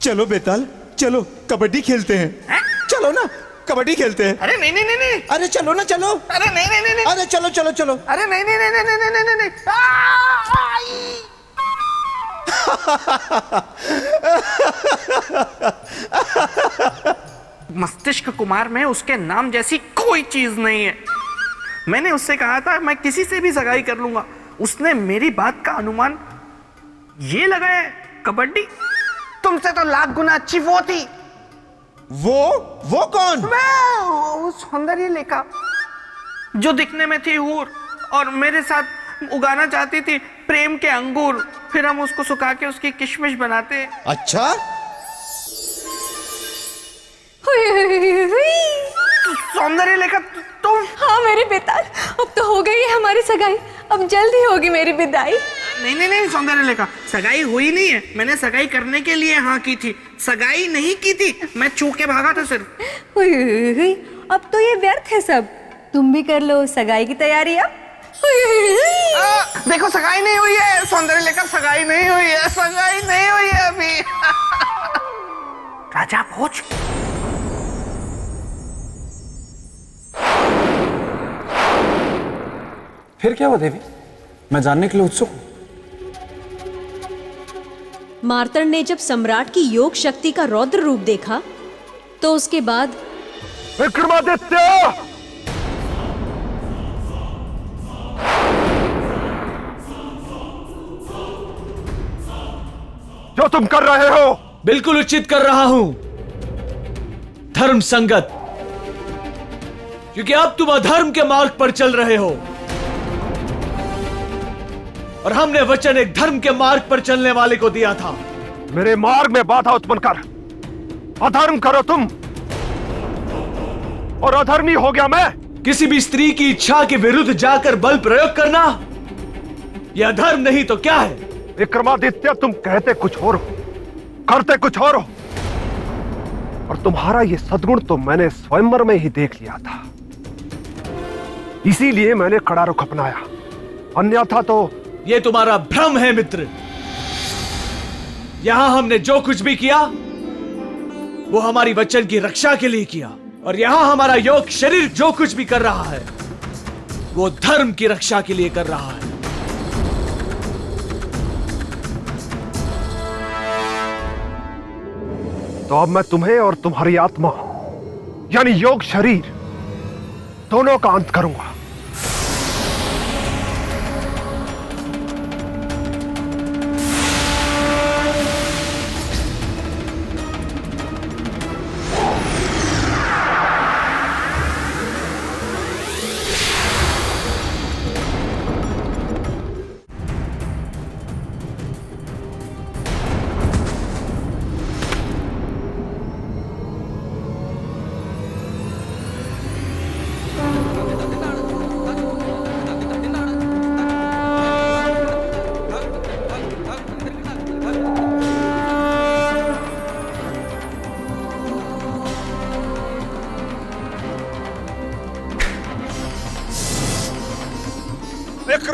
चलो बेताल, चलो कबड्डी खेलते हैं। चलो ना, कबड्डी खेलते हैं। अरे नहीं नहीं नहीं नहीं। अरे चलो ना, चलो। अरे नहीं नहीं नहीं नहीं। अरे चलो चलो चलो। अरे नहीं नहीं नहीं नहीं नहीं नहीं नहीं। मस्तिष्क कुमार में उसके नाम जैसी कोई चीज नहीं है। मैंने उससे कहा था मैं किसी से भी सगाई कर लूंगा। उसने मेरी बात का अनुमान ये लगाया है, कबड्डी। तुमसे तो लाख गुना अच्छी वो थी। वो कौन? वो सौंदर्य लेखा जो दिखने में थी हूर और मेरे साथ उगाना चाहती थी प्रेम के अंगूर। फिर हम उसको सुखा के उसकी किशमिश बनाते। अच्छा, सौंदर्य लेखा तुम? हाँ मेरे बेताल, अब तो हो गई है हमारी सगाई। अब जल्द ही होगी मेरी विदाई। नहीं नहीं नहीं सौंदर्य लेखा, सगाई हुई नहीं है। मैंने सगाई करने के लिए हाँ की थी, सगाई नहीं की थी। मैं चूक के भागा था सिर्फ। अब तो ये व्यर्थ है सब। तुम भी कर लो सगाई की तैयारी अब। देखो सगाई नहीं हुई है सौंदर्य लेखा, सगाई नहीं हुई है, सगाई नहीं हुई है अभी। राजा भोज, फिर क्या हुआ देवी? मैं जानने के लिए उत्सुक हूं। मार्तंड ने जब सम्राट की योग शक्ति का रौद्र रूप देखा तो उसके बाद विक्रमादित्य, जो तुम कर रहे हो बिल्कुल उचित कर रहा हूं, धर्म संगत, क्योंकि अब तुम अधर्म के मार्ग पर चल रहे हो और हमने वचन एक धर्म के मार्ग पर चलने वाले को दिया था। मेरे मार्ग में बाधा उत्पन्न कर अधर्म करो तुम, और अधर्मी हो गया मैं। किसी भी स्त्री की इच्छा के विरुद्ध जाकर बल प्रयोग करना यह धर्म नहीं तो क्या है? विक्रमादित्य, तुम कहते कुछ और हो, करते कुछ और हो, और तुम्हारा ये सद्गुण तो मैंने स्वयंवर में ही देख लिया था। इसीलिए मैंने कड़ा रुख अपनाया, अन्यथा तो। ये तुम्हारा भ्रम है मित्र। यहां हमने जो कुछ भी किया वो हमारी वचन की रक्षा के लिए किया, और यहां हमारा योग शरीर जो कुछ भी कर रहा है वो धर्म की रक्षा के लिए कर रहा है। तो अब मैं तुम्हें और तुम्हारी आत्मा यानी योग शरीर दोनों का अंत करूंगा।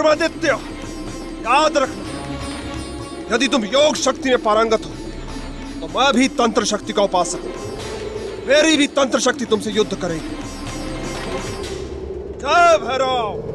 विक्रमादित्य, याद रखना, यदि तुम योग शक्ति में पारंगत हो तो मैं भी तंत्र शक्ति का उपासक हूं। मेरी भी तंत्र शक्ति तुमसे युद्ध करेगी। जय भैरव।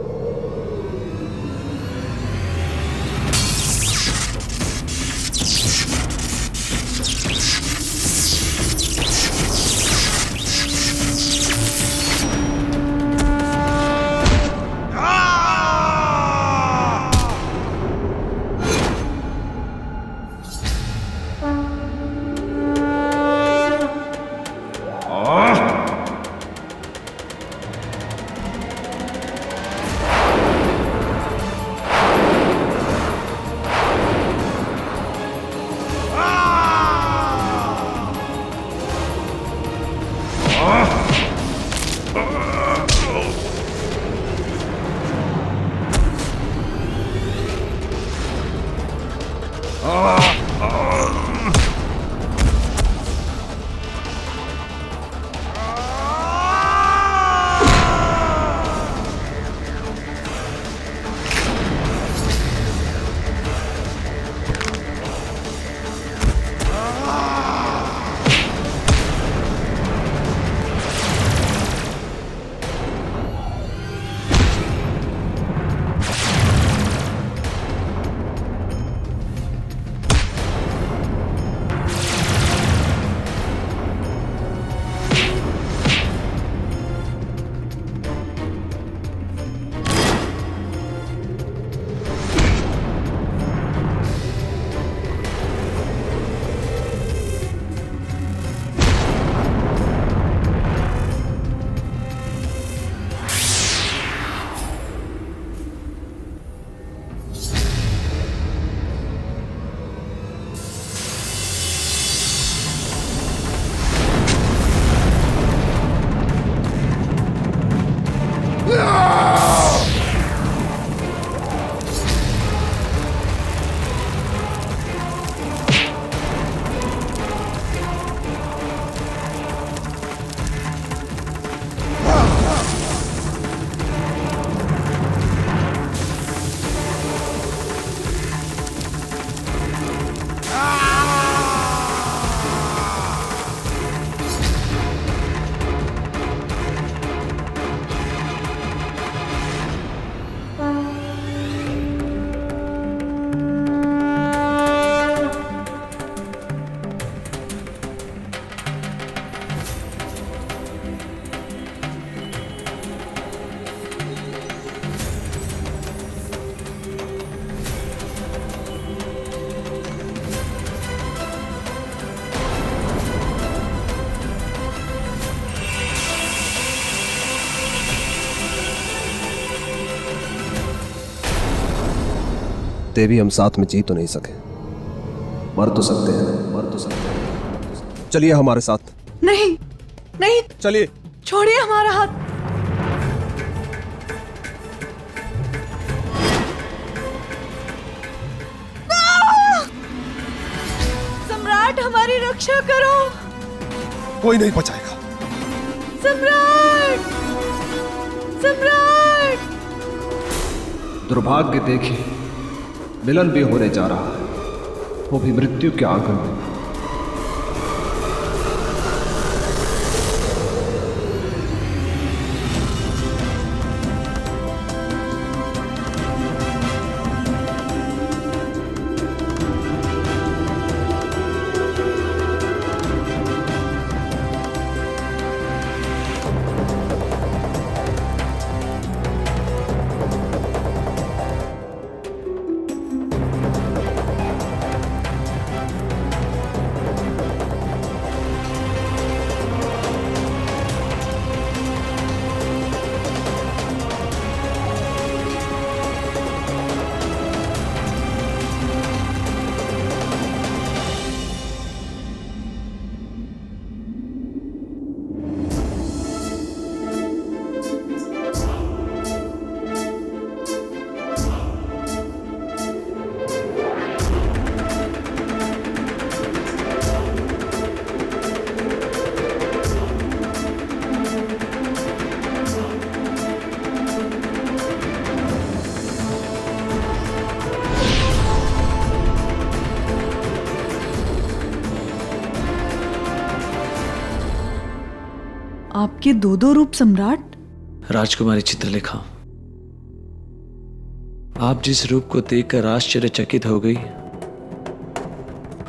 देवी, हम साथ में जी तो नहीं सके, मर तो सकते हैं, मर तो सकते हैं। चलिए हमारे साथ। नहीं नहीं, चलिए। छोड़िए हमारा हाथ। सम्राट, हमारी रक्षा करो। कोई नहीं बचाएगा। सम्राट, सम्राट। दुर्भाग्य देखिए, मिलन भी होने जा रहा है, वो भी मृत्यु के आंगन में। आपके दो दो रूप सम्राट? राजकुमारी चित्रलेखा, आप जिस रूप को देखकर आश्चर्यचकित हो गई,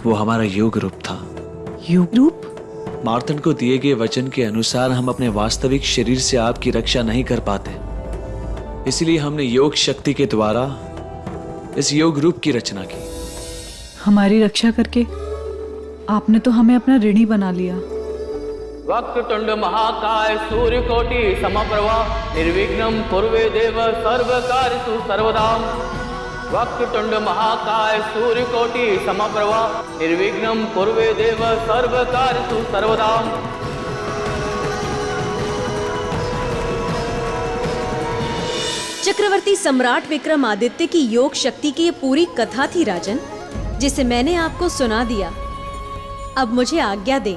वो हमारा योग रूप था। योग रूप? मार्तंड को दिए गए वचन के अनुसार हम अपने वास्तविक शरीर से आपकी रक्षा नहीं कर पाते, इसलिए हमने योग शक्ति के द्वारा इस योग रूप की रचना की। हमारी रक्षा करके आपने तो हमें अपना ऋणी बना लिया। वक्रतुंड महाकाय सूर्यकोटि समप्रभा निर्विघ्नं कुर्वे देव सर्वकार्येषु सर्वदा। वक्रतुंड महाकाय सूर्यकोटि समप्रभा निर्विघ्नं कुर्वे देव सर्वकार्येषु सर्वदा। चक्रवर्ती सम्राट विक्रमादित्य की योग शक्ति की ये पूरी कथा थी राजन, जिसे मैंने आपको सुना दिया। अब मुझे आज्ञा दें